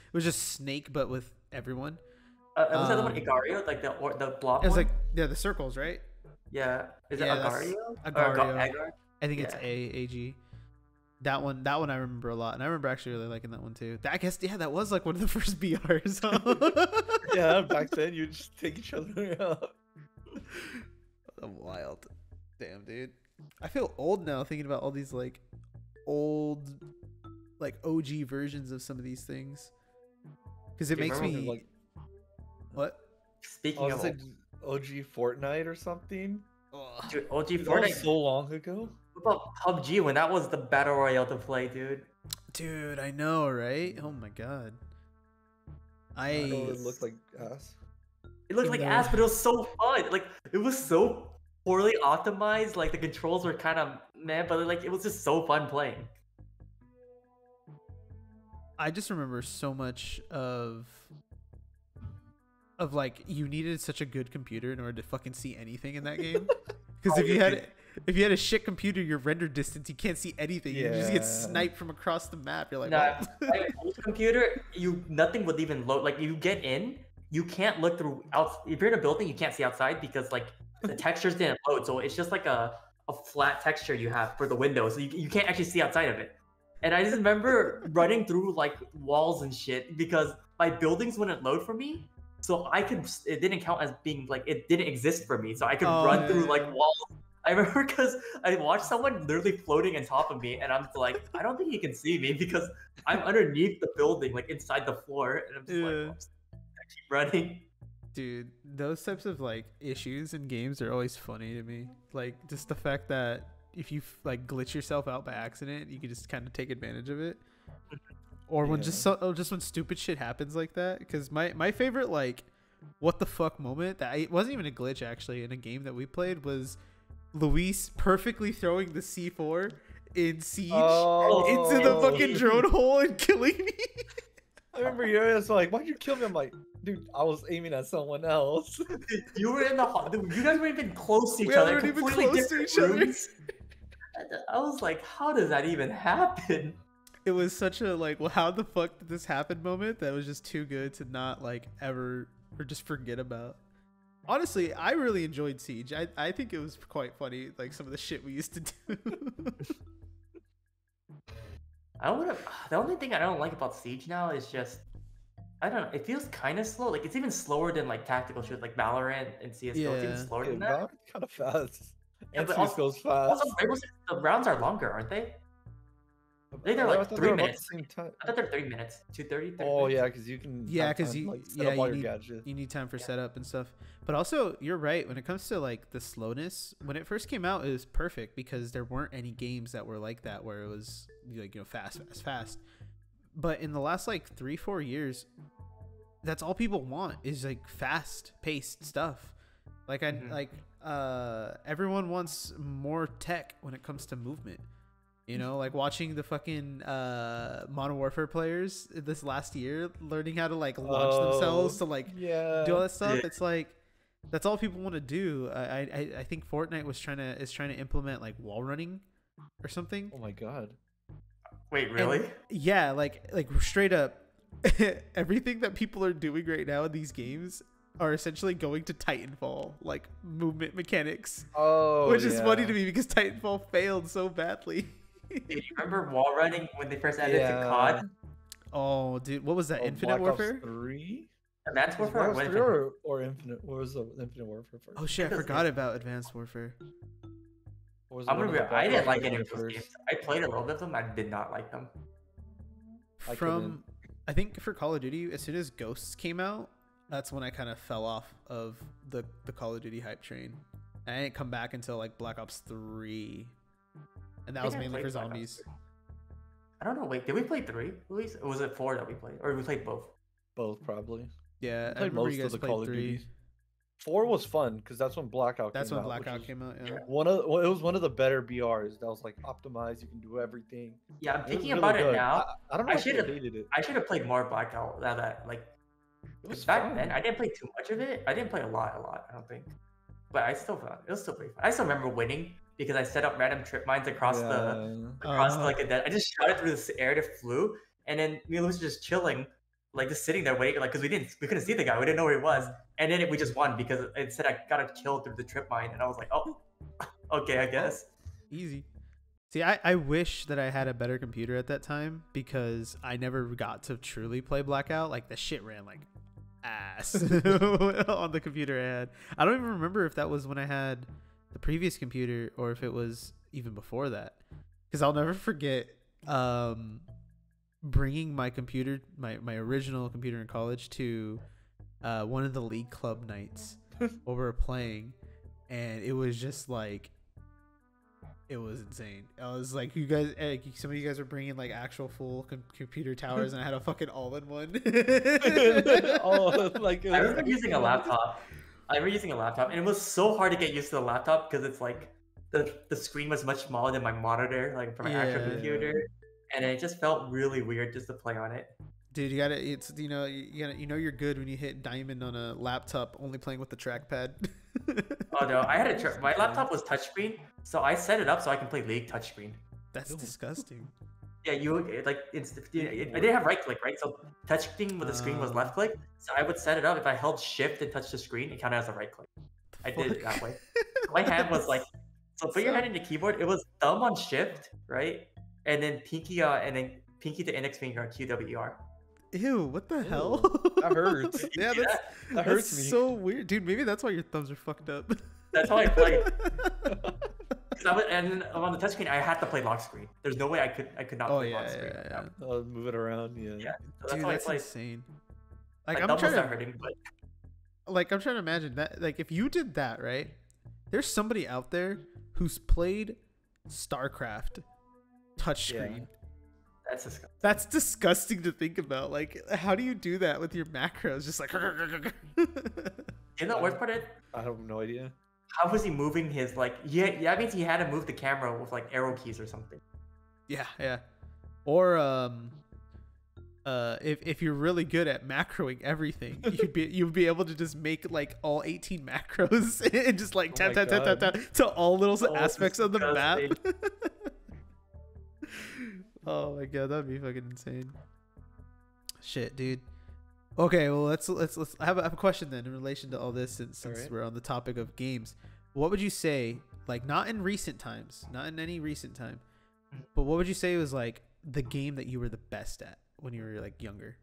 A: Snake, but with everyone.
B: Was that the one
A: Um,
B: Agario, like the blob
A: It was
B: one?
A: like the circles, right?
B: Yeah, is it
A: Yeah, that's
B: Agario?
A: Agario.
B: Agar?
A: I think it's
B: Yeah.
A: AG. That one I remember a lot, and I remember actually really liking that one too. I guess that was like one of the first BRs. Huh?
C: Yeah, back then you just take each other out.
A: Wild, damn, dude. I feel old now thinking about all these like old, like OG versions of some of these things, because it
B: Do you
A: makes
B: remember,
A: me
C: like-
A: what?
B: Speaking
C: I was
B: of
C: like OG Fortnite or something.
A: Ugh.
B: dude, OG
C: Dude, that was
B: Fortnite.
C: so long ago.
B: What about PUBG when that was the battle royale to play, dude?
A: Dude, I know, right? Oh my god.
C: I know it looked like ass.
B: It looked like
A: No.
B: ass, but it was so fun. Like it was so poorly optimized. Like the controls were kind of meh, but like it was just so fun playing.
A: I just remember so much of like you needed such a good computer in order to fucking see anything in that game. Because
B: Oh,
A: if you had a shit computer, your render distance, you can't see anything. You just get
C: Yeah.
A: sniped from across the map. You're like,
B: Nah,
A: what?
B: my old computer, nothing would even load. Like you get in, you can't look through out. If you're in a building, you can't see outside because like the textures didn't load. So it's just like a flat texture you have for the window, so you can't actually see outside of it. And I just remember running through like walls and shit because my buildings wouldn't load for me. So it didn't count as being like, it didn't exist for me. So I could
A: Oh,
B: run
A: yeah,
B: through
A: yeah,
B: like
A: yeah.
B: walls. I remember because I watched someone literally floating on top of me and I'm like, I don't think he can see me because I'm underneath the building, like inside the floor. And I'm just like,
A: Yeah.
B: oops. I keep running.
A: Dude, those types of like issues in games are always funny to me. Like just the fact that if you like glitch yourself out by accident, you can just kind of take advantage of it. Or when just when stupid shit happens like that. Because my favorite like what the fuck moment that it wasn't even a glitch actually in a game that we played was Luis perfectly throwing the C4 in Siege into the fucking drone hole and killing me.
C: I remember you were just like, why'd you kill me? I'm like, dude, I was aiming at someone else.
B: You were in the dude, you guys weren't even close to each
A: We
B: other.
A: weren't even
B: Completely
A: close to
B: different
A: each other.
B: rooms. I was like, how does that even happen?
A: It was such a like, well, how the fuck did this happen moment that was just too good to not like ever or just forget about. Honestly, I really enjoyed Siege. I think it was quite funny, like some of the shit we used to do.
B: The only thing I don't like about Siege now is just, I don't know, it feels kind of slow. Like it's even slower than like tactical shoot, like Valorant and CS:GO. It's even
A: Yeah.
B: slower
C: Yeah,
B: than that.
C: Valorant's kind of fast.
B: Yeah,
C: And
B: but
C: CS goes fast.
B: Also, Rainbow Six, the rounds are longer, aren't they? They're
C: I
B: like
C: thought
B: 3
C: were about
B: minutes.
C: the same time.
B: I thought they're 3 minutes. 2:30.
C: Oh yeah, because you can.
A: Yeah,
C: have
A: 'cause
C: time to,
A: you-
C: like, set
A: yeah,
C: up all
A: you
C: your
A: need-
C: gadgets.
A: You need time for
B: Yeah.
A: setup and stuff. But also, you're right. When it comes to like the slowness, when it first came out, it was perfect because there weren't any games that were like that where it was like, you know, fast. But in the last like 3-4 years, that's all people want is like fast paced stuff. Like everyone wants more tech when it comes to movement. You know, like watching the fucking Modern Warfare players this last year learning how to like launch themselves to like
C: Yeah.
A: do all that stuff.
B: Yeah.
A: It's like that's all people want to do. I think Fortnite is trying to implement like wall running or something.
C: Oh my god.
B: Wait, really?
A: Yeah, like straight up everything that people are doing right now in these games are essentially going to Titanfall, like movement mechanics.
C: Oh,
A: which is funny to me because Titanfall failed so badly.
B: Do you remember wall running when they first added to COD?
A: Oh, dude, what was that? Infinite
C: Black Ops
A: Warfare?
C: 3?
B: Advanced
C: Was
B: Warfare
C: Black Ops 3 or Infinite? What was the Infinite Warfare first?
A: Oh shit, I forgot about Advanced Warfare.
C: Or was it
B: I'm
C: one
B: gonna
C: of
B: be.
C: the
B: I
C: Black
B: didn't
C: Ops
B: like any of
C: first?
B: those games. I played a little bit of them. I did not like them.
A: From I think for Call of Duty, as soon as Ghosts came out, that's when I kind of fell off of the Call of Duty hype train. And I didn't come back until like Black Ops 3. And that was
B: think I
A: mainly
B: played
A: for
B: Black Ops
A: zombies.
B: 3. I don't know. Wait, did we play 3? Luis? Or was it 4 that we played? Or we played both?
C: Both, probably.
A: Yeah, I
C: played
A: remember
C: most
A: you
C: of
A: guys
C: the
A: played
C: Call of
A: 3.
C: Duties. 4 was fun because that's when Blackout
A: That's
C: came
A: when
C: out. which
A: Blackout
C: was
A: came out, yeah.
B: Yeah.
C: It was one of the better BRs that was like optimized. You can do everything.
B: Yeah, I'm
C: It was
B: thinking
C: really
B: about it
C: good.
B: now.
C: I don't know
B: I
C: if I
B: should've-
C: hated it.
B: I should have played more Blackout. Like
C: It was
B: back
C: fun.
B: then, I didn't play too much of it. I didn't play a lot. I don't think. But I still thought it was still pretty fun. I still remember winning because I set up random trip mines across like a dead. I just shot it through the air, it flew, and then me and Luis were just chilling, like just sitting there waiting, like because we couldn't see the guy, we didn't know where he was, and then we just won because it said I got a kill through the trip mine, and I was like, oh, okay, I guess.
A: Easy. See, I wish that I had a better computer at that time because I never got to truly play Blackout. Like the shit ran like ass on the computer I had. I don't even remember if that was when I had the previous computer or if it was even before that. Because I'll never forget bringing my computer, my original computer in college to one of the league club nights where we were playing, and it was just like, it was insane. I was like, you guys, some of you guys were bringing like actual full computer towers, and I had a fucking all-in-one.
C: Oh, like
B: I remember using a laptop. and it was so hard to get used to the laptop because it's like the screen was much smaller than my monitor, like for my actual
A: Yeah.
B: computer, and it just felt really weird just to play on it.
A: Dude, it's you're good when you hit diamond on a laptop only playing with the trackpad.
B: Oh no, I had my laptop was touchscreen, so I set it up so I can play League touchscreen.
A: That's disgusting.
B: Yeah, I didn't have right click, right? So touchscreen with the screen was left click. So I would set it up. If I held shift and touched the screen, it counted as a right click. I did it that way. My hand was like, so put your hand in the keyboard. It was thumb on shift, right? And then pinky to index finger on QWER.
A: Ew, what the hell?
C: That hurts.
A: Yeah,
C: That
A: that's
C: hurts me.
A: so weird, dude. Maybe that's why your thumbs are fucked up.
B: That's how I played. And then on the touchscreen, I had to play lock screen. There's no way I could not
A: Oh
B: play
A: yeah,
B: lock screen.
A: yeah.
C: Move it around. Yeah.
B: Yeah, so that's
A: Dude,
B: how I
A: that's
B: played.
A: insane.
B: My
A: Like
B: thumb
A: I'm
B: was
A: trying
B: not
A: to,
B: hurting, but
A: I'm trying to imagine that. Like if you did that, right? There's somebody out there who's played StarCraft touchscreen.
B: that's disgusting.
A: That's disgusting to think about. Like, how do you do that with your macros? Just like.
B: You know the worst part is,
C: I have no idea.
B: how was he moving his yeah, that means he had to move the camera with like arrow keys or something.
A: Yeah. Or if you're really good at macroing everything, you'd be able to just make like all 18 macros and just like tap to all little aspects of the map. Oh my god, that'd be fucking insane. Shit, dude. Okay, well let's I have a question then in relation to all this since
C: Alright.
A: we're on the topic of games. What would you say, like not in recent times, not in any recent time, but what would you say was like the game that you were the best at when you were like younger?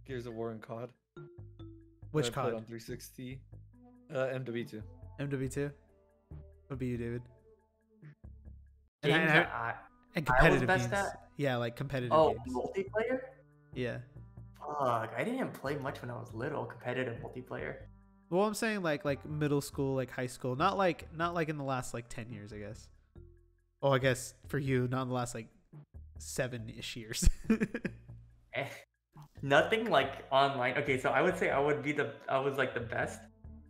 C: Gears of War and COD.
A: Which
C: I played
A: COD?
C: on 360. MW2.
A: MW2? What be you, David?
B: Games that
A: And
B: I was
A: competitive
B: best
A: games.
B: at?
A: Yeah, like competitive
B: Oh,
A: games.
B: multiplayer?
A: Yeah.
B: Fuck, I didn't play much when I was little. Competitive multiplayer.
A: Well, I'm saying like middle school, like high school, not like in the last like 10 years, I guess. Oh, I guess for you, not in the last like 7-ish years.
B: Nothing like online. Okay, so I would say I was like the best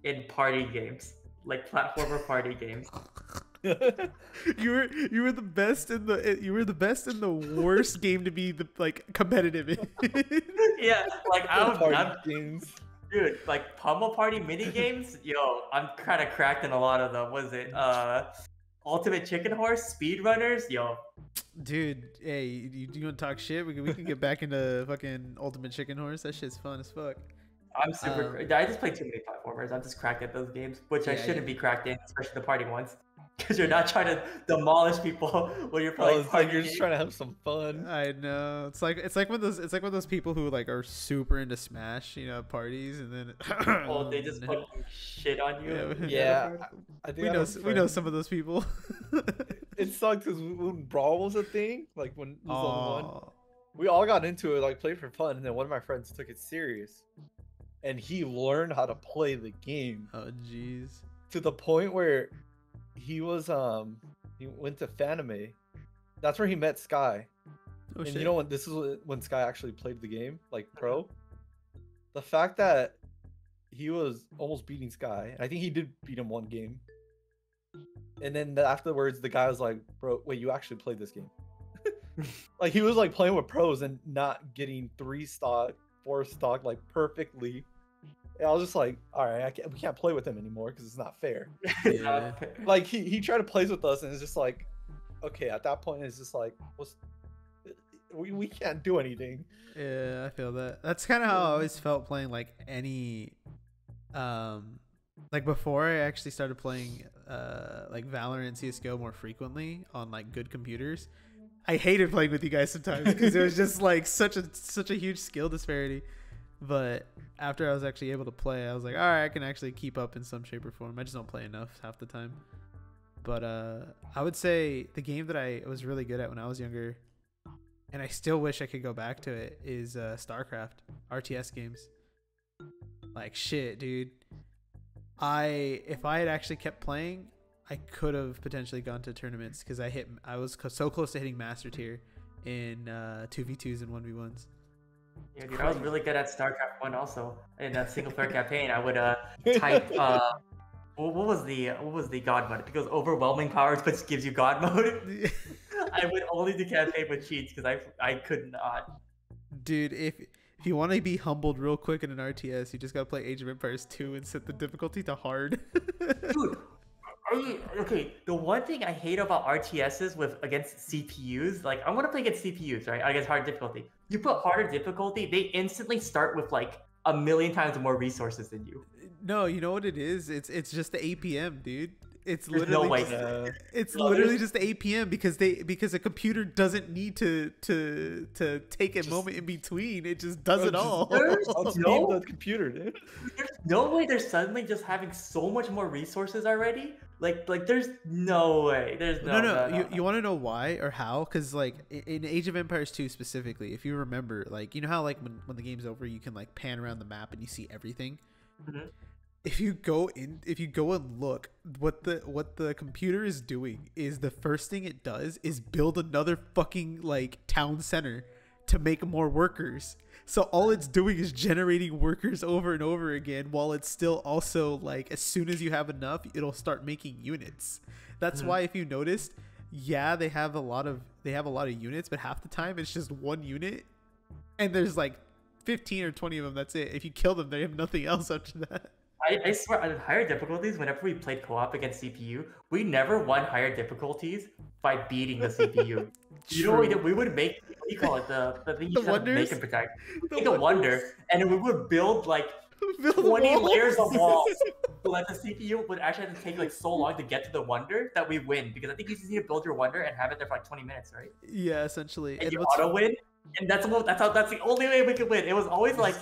B: in party games, like platformer party games.
A: you were the best in the worst game to be the like competitive in.
B: Yeah, like I'm
C: games.
B: dude, like pummel party mini games. Yo, I'm kind of cracked in a lot of them. Was it Ultimate Chicken Horse, speedrunners, yo.
A: Dude, hey, you want to talk shit? We can get back into fucking Ultimate Chicken Horse. That shit's fun as fuck.
B: I'm super. I just play too many platformers. I'm just cracked at those games, which I shouldn't be cracked in, especially the party ones. Because you're not trying to demolish people when you're playing.
C: It's like you're just trying to have some fun.
A: I know. It's like one of those people who like are super into Smash, you know, parties, and then
B: oh, they just fucking shit on you.
C: Yeah, I think
A: we know some of those people.
C: It sucked because when Brawl was a thing, like when it was on one, we all got into it, like played for fun, and then one of my friends took it serious, and he learned how to play the game.
A: Oh jeez.
C: To the point where he was he went to Fanime. That's where he met Sky.
A: Oh,
C: and
A: shit.
C: you know when this is when Sky actually played the game, like pro. The fact that he was almost beating Sky, and I think he did beat him one game. And then afterwards, the guy was like, "Bro, wait, you actually played this game?" Like he was like playing with pros and not getting 3 stock, 4 stock like perfectly. And I was just like, all right, we can't play with him anymore because it's not fair.
A: Yeah.
C: Like he tried to play with us, and it's just like, okay, at that point, it's just like, we can't do anything.
A: Yeah, I feel that. That's kind of how I always felt playing like any, like before I actually started playing like Valorant, CS:GO more frequently on like good computers. I hated playing with you guys sometimes because it was just like such a huge skill disparity. But after I was actually able to play, I was like, all right, I can actually keep up in some shape or form. I just don't play enough half the time. But I would say the game that I was really good at when I was younger, and I still wish I could go back to it, is StarCraft RTS games. Like shit, dude. If I had actually kept playing, I could have potentially gone to tournaments because I was so close to hitting master tier in 2v2s and 1v1s.
B: Yeah, dude, I was really good at StarCraft 1 also. In a single player campaign, I would type what was the god mode? Because overwhelming powers which gives you god mode. I would only do campaign with cheats because I could not.
A: Dude, if you want to be humbled real quick in an RTS, you just gotta play Age of Empires 2 and set the difficulty to hard.
B: Dude, okay, the one thing I hate about RTSs against CPUs, like I want to play against CPUs, right? Against hard difficulty. You put harder difficulty, they instantly start with like 1,000,000 times more resources than you.
A: No, you know what it is? It's just the APM, dude. It's
B: There's
A: literally
B: no way.
A: literally just the APM because a computer doesn't need to take a moment in between. It just does it all.
B: There's
C: The computer, dude.
B: There's no way they're suddenly just having so much more resources already. Like there's no way. There's no.
A: You want to know why or how? Because like in Age of Empires 2 specifically, if you remember, like you know how like when the game's over, you can like pan around the map and you see everything.
B: Mm-hmm.
A: If you go and look, what the computer is doing is the first thing it does is build another fucking like town center to make more workers. So all it's doing is generating workers over and over again, while it's still also like as soon as you have enough, it'll start making units. That's why if you noticed, yeah, they have a lot of units, but half the time it's just one unit, and there's like 15 or 20 of them. That's it. If you kill them, they have nothing else after that.
B: I swear, on higher difficulties, whenever we played co-op against CPU, we never won higher difficulties by beating the CPU. You know what we would make? What do you call it? The thing you have to make and protect. Make a wonder, and then we would build like 20 layers of walls, so that the CPU would actually have to take like so long to get to the wonder that we win. Because I think you just need to build your wonder and have it there for like 20 minutes, right?
A: Yeah, essentially.
B: And you auto win, and that's the only way we could win. It was always like.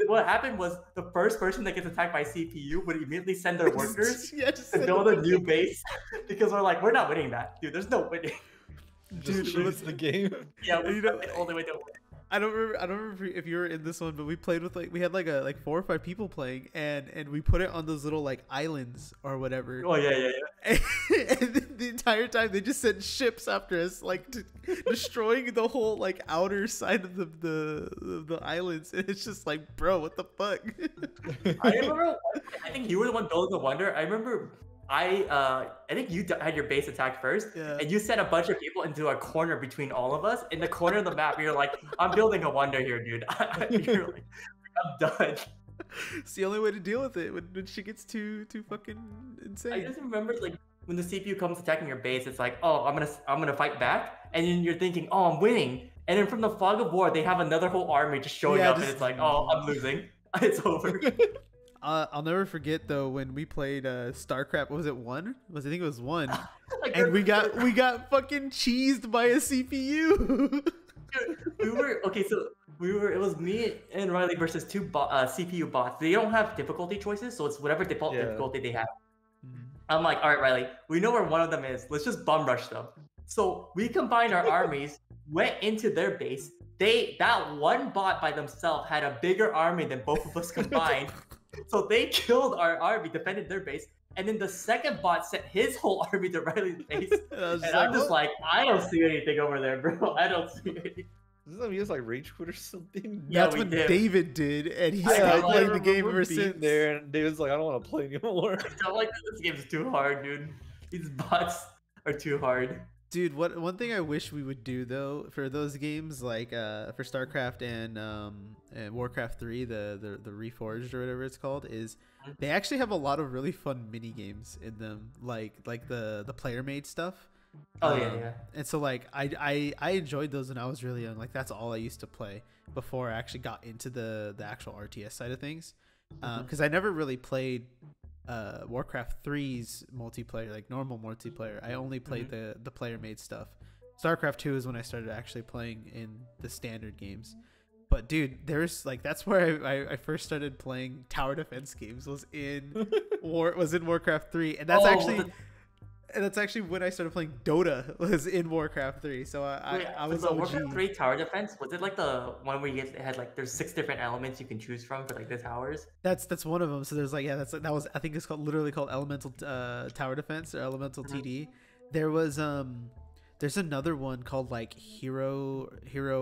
B: What happened was the first person that gets attacked by CPU would immediately send their workers to build a new base because we're like, we're not winning that, dude. There's no winning.
C: Dude, it's the game.
B: Yeah, the only way to win.
A: I don't remember if you were in this one, but we played with we had like 4 or 5 people playing, and we put it on those little like islands or whatever.
B: Oh yeah.
A: And the entire time they just sent ships after us, like destroying the whole like outer side of the islands, and it's just like, bro, what the fuck?
B: I remember. I think you were the one building the wonder. I remember. I think you had your base attacked first, and you sent a bunch of people into a corner between all of us. In the corner of the map, you're like, "I'm building a wonder here, dude." You're like, "I'm done."
A: It's the only way to deal with it when she gets too fucking insane.
B: I just remember like when the CPU comes attacking your base, it's like, oh, I'm gonna fight back, and then you're thinking, oh, I'm winning, and then from the fog of war, they have another whole army just showing up, and it's like, oh, I'm losing, it's over.
A: I'll never forget though when we played StarCraft. What was it, 1? I think it was 1,
B: Like,
A: and we got fucking cheesed by a CPU.
B: we were okay. So it was me and Riley versus two CPU bots. They don't have difficulty choices, so it's whatever default difficulty they have. I'm like, all right, Riley, we know where one of them is. Let's just bum rush them. So we combined our armies, went into their base. That one bot by themselves had a bigger army than both of us combined. So they killed our army, defended their base, and then the second bot sent his whole army to Riley's base. And I'm just like, I don't see anything over there, bro. I don't see anything.
C: Doesn't that mean it's like rage quit or something?
A: Yeah, that's what David did, and he stopped playing the game ever since.
C: There, and David's like, I don't want to play anymore.
B: I'm like, this game's too hard, dude. These bots are too hard.
A: Dude, one thing I wish we would do though for those games, like for StarCraft and Warcraft 3, the Reforged or whatever it's called, is they actually have a lot of really fun mini games in them, like the player made stuff.
B: Oh yeah.
A: And so like I enjoyed those when I was really young. Like that's all I used to play before I actually got into the actual RTS side of things. Because I never really played Warcraft 3's multiplayer, like normal multiplayer. I only played the player made stuff. StarCraft 2 is when I started actually playing in the standard games. But dude, there's like that's where I first started playing tower defense games was in Warcraft 3, and that's actually when I started playing Dota was in Warcraft 3. So I was
B: the
A: OG.
B: Warcraft 3 tower defense. Was it like the one where it had like there's 6 different elements you can choose from for like the towers?
A: That's one of them. So there's like that was I think it's literally called Elemental Tower Defense or Elemental TD. There was there's another one called like Hero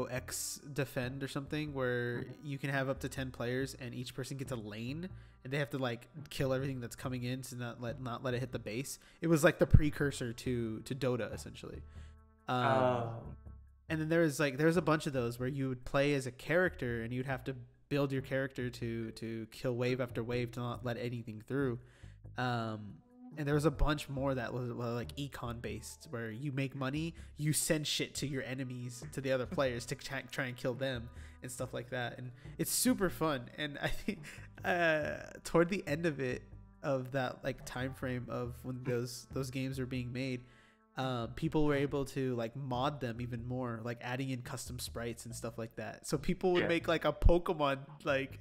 A: X Defend or something where you can have up to 10 players and each person gets a lane and they have to like kill everything that's coming in to not let it hit the base. It was like the precursor to Dota essentially. And then there's a bunch of those where you would play as a character and you'd have to build your character to kill wave after wave to not let anything through. And there was a bunch more that was like econ based where you make money, you send shit to your enemies, to the other players to try and kill them and stuff like that. And it's super fun. And I think toward the end of that like time frame of when those games were being made, people were able to like mod them even more, like adding in custom sprites and stuff like that. So people would make like a Pokemon like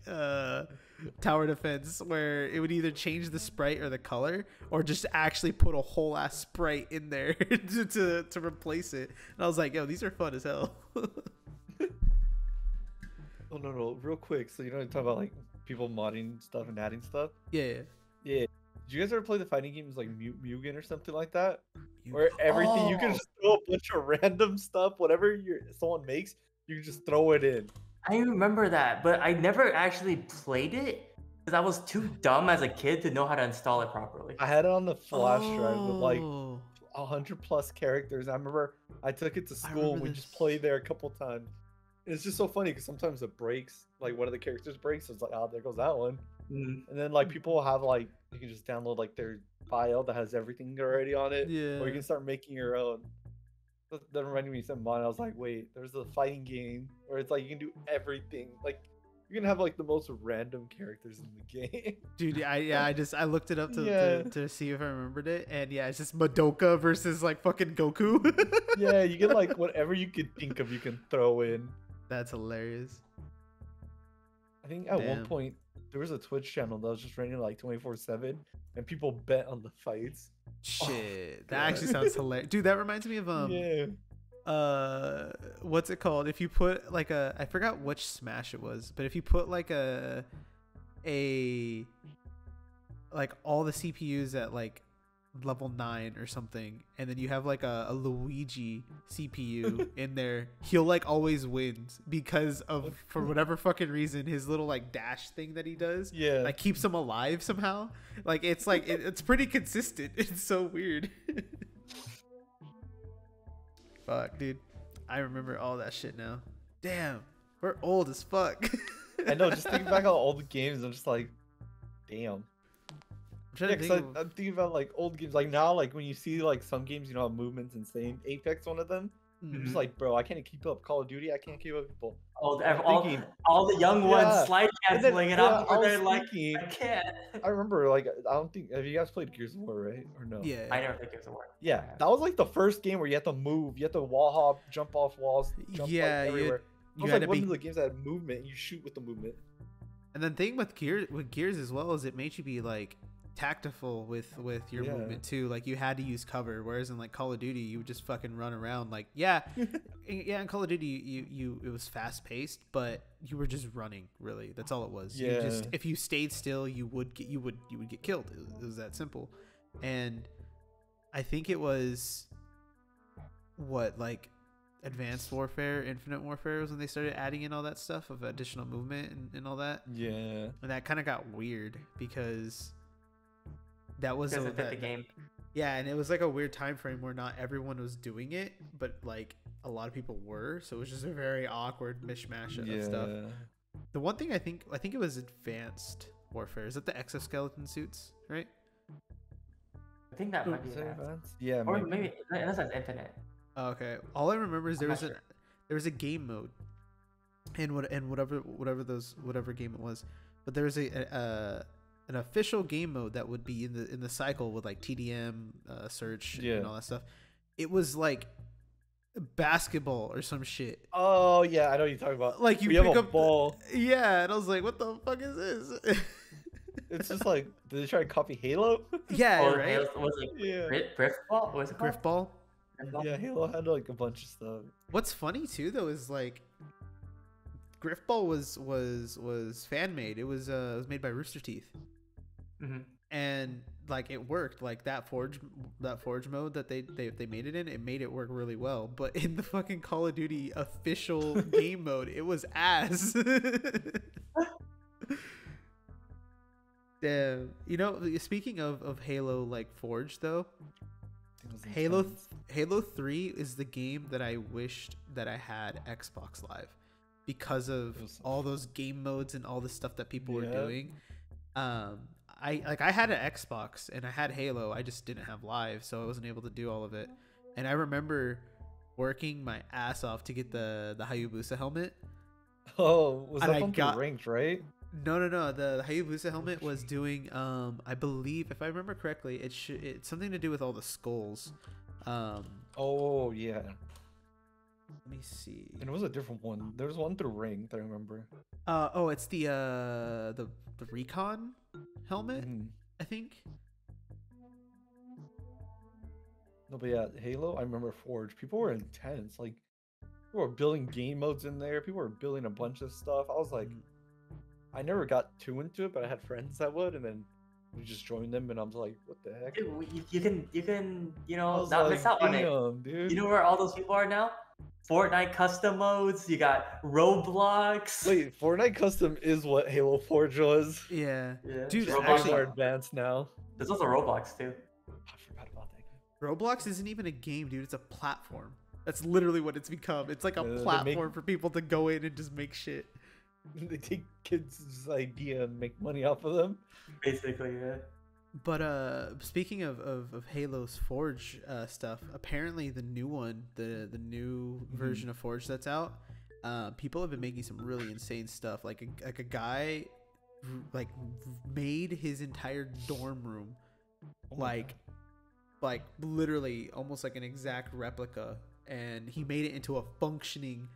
A: tower defense where it would either change the sprite or the color or just actually put a whole ass sprite in there to replace it. And I was like, yo, these are fun as hell.
C: Oh no, real quick. So you know, you talk about like people modding stuff and adding stuff.
A: Yeah.
C: Did you guys ever play the fighting games like Mugen or something like that? Where everything you can just throw a bunch of random stuff, whatever someone makes, you can just throw it in.
B: I remember that, but I never actually played it because I was too dumb as a kid to know how to install it properly.
C: I had it on the flash drive with like 100+ characters. I remember I took it to school and we just played there a couple times. And it's just so funny because sometimes it breaks, like one of the characters breaks, so it's like, oh, there goes that one. And then like people have like, you can just download like their file that has everything already on it, or you can start making your own. That reminded me of something. I was like, wait, there's a fighting game where it's like you can do everything. Like you can have like the most random characters in the game.
A: Dude, I looked it up to see if I remembered it, and it's just Madoka versus like fucking Goku.
C: Yeah, you get like whatever you could think of, you can throw in.
A: That's hilarious.
C: I think at one point there was a Twitch channel that was just running like 24/7, and people bet on the fights.
A: Shit, that actually sounds hilarious, dude. That reminds me of what's it called? If you put like I forgot which Smash it was, but if you put like like all the CPUs at like level 9 or something, and then you have like a Luigi CPU in there, he'll like always wins because of, for whatever fucking reason, his little like dash thing that he does like keeps him alive somehow. Like it's like it's pretty consistent. It's so weird. Fuck, dude, I remember all that shit now. Damn, we're old as fuck.
C: I know, just thinking back on all the games, I'm just like, damn.
A: trying
C: Yeah,
A: to
C: because
A: think of-
C: I'm thinking about like old games. Like now, like when you see like some games, have movement's insane. Apex, one of them. I'm just
B: Mhm.
C: like, bro, I can't keep up. Call of Duty, I can't keep up with people.
B: All,
C: I'm
B: all,
C: thinking,
B: all the young ones
C: yeah.
B: slide
C: And then,
B: canceling, and
C: yeah,
B: I'm
C: I
B: over
C: was
B: there like,
C: thinking,
B: I can't.
C: I remember, like, I don't think, have you guys played Gears of War, right? Or no?
A: yeah.
B: I never think it was a word.
C: Yeah, that was like the first game where you had to move, you had to wall hop, jump off walls, jump
A: Yeah,
C: like
A: you
C: everywhere. It
A: you
C: was
A: had
C: like
A: to
C: one
A: be.
C: of the games that had movement, and you shoot with the movement.
A: And then thing with Gears as well is it made you be like tactful with your
C: Yeah.
A: movement too. Like you had to use cover, whereas in like Call of Duty you would just fucking run around. Like yeah, in Call of Duty you it was fast paced, but you were just running. Really, that's all it was. You just
C: Yeah.
A: if you stayed still, you would get killed. It was that simple. And I think it was what like Advanced Warfare, Infinite Warfare was when they started adding in all that stuff of additional movement and all that.
C: Yeah.
A: And that kind of got weird because that was
B: Because it fit the game.
A: yeah, and it was like a weird time frame where not everyone was doing it, but like a lot of people were, so it was just a very awkward mishmash of stuff. The one thing I think it was Advanced Warfare. Is that the exoskeleton suits, right?
B: I think that might be
C: Is that
B: that.
C: advanced? Yeah,
B: Or
C: maybe.
B: maybe unless that's infinite.
A: Oh, okay. All I remember is
B: I'm not sure.
A: there was a game mode, and whatever game it was, but there was an official game mode that would be in the cycle with like TDM, search,
C: Yeah.
A: and all that stuff. It was like basketball or some shit.
C: Oh yeah, I know what you're talking about.
A: Like you
C: We have
A: pick
C: a
A: up
C: ball.
A: Yeah, and I was like, what the fuck is this?
C: It's just like, did they try to copy Halo?
A: Yeah,
B: Oh,
A: right.
B: it was like
C: Yeah.
B: Griff Ball? What was it called?
A: Griff ball.
B: Griff Ball?
C: Yeah, Halo had like a bunch of stuff.
A: What's funny too though is like Griffball was fan made. It was made by Rooster Teeth.
B: Mhm.
A: And like it worked. Like that forge mode that they made it made it work really well. But in the fucking Call of Duty official game mode, it was ass. Damn. You know, speaking of Halo like Forge though,
C: It was
A: Halo
C: intense.
A: Halo 3 is the game that I wished that I had Xbox Live because of
C: It was-
A: all those game modes and all the stuff that people were
C: Yeah.
A: doing. I had an Xbox and I had Halo. I just didn't have Live, so I wasn't able to do all of it. And I remember working my ass off to get the Hayabusa helmet.
C: Oh, was
A: And
C: that
A: I
C: one
A: got-
C: ranked, right?
A: No. The Hayabusa helmet was doing I believe if I remember correctly, it's something to do with all the skulls.
C: Oh yeah,
A: Let me see.
C: and it was a different one. There was one through ranked, I remember.
A: It's the Recon helmet,
C: Mhm.
A: I think.
C: No, but yeah, Halo. I remember Forge. People were intense. Like, people were building game modes in there. People were building a bunch of stuff. I was like,
A: Mhm.
C: I never got too into it, but I had friends that would, and then we just joined them, and I was like, what the heck?
B: Dude, you can
C: I
B: not
C: was like,
B: miss out on it.
C: damn, dude.
B: You know where all those people are now? Fortnite custom modes. You got Roblox.
C: Wait, Fortnite Custom is what Halo Forge was.
A: Yeah.
B: Yeah,
A: Dude,
B: Roblox.
A: actually-
C: More advanced now.
B: There's also Roblox too.
C: I forgot about that game.
A: Roblox isn't even a game, dude. It's a platform. That's literally what it's become. It's like a
C: They make-
A: platform for people to go in and just make shit.
C: They take kids' idea and make money off of them.
B: Basically, yeah.
A: But speaking of Halo's Forge stuff, apparently the new one, the new version of Forge that's out, people have been making some really insane stuff. Like a guy like made his entire dorm room
C: Oh my
A: like literally almost like an exact replica, and he made it into a functioning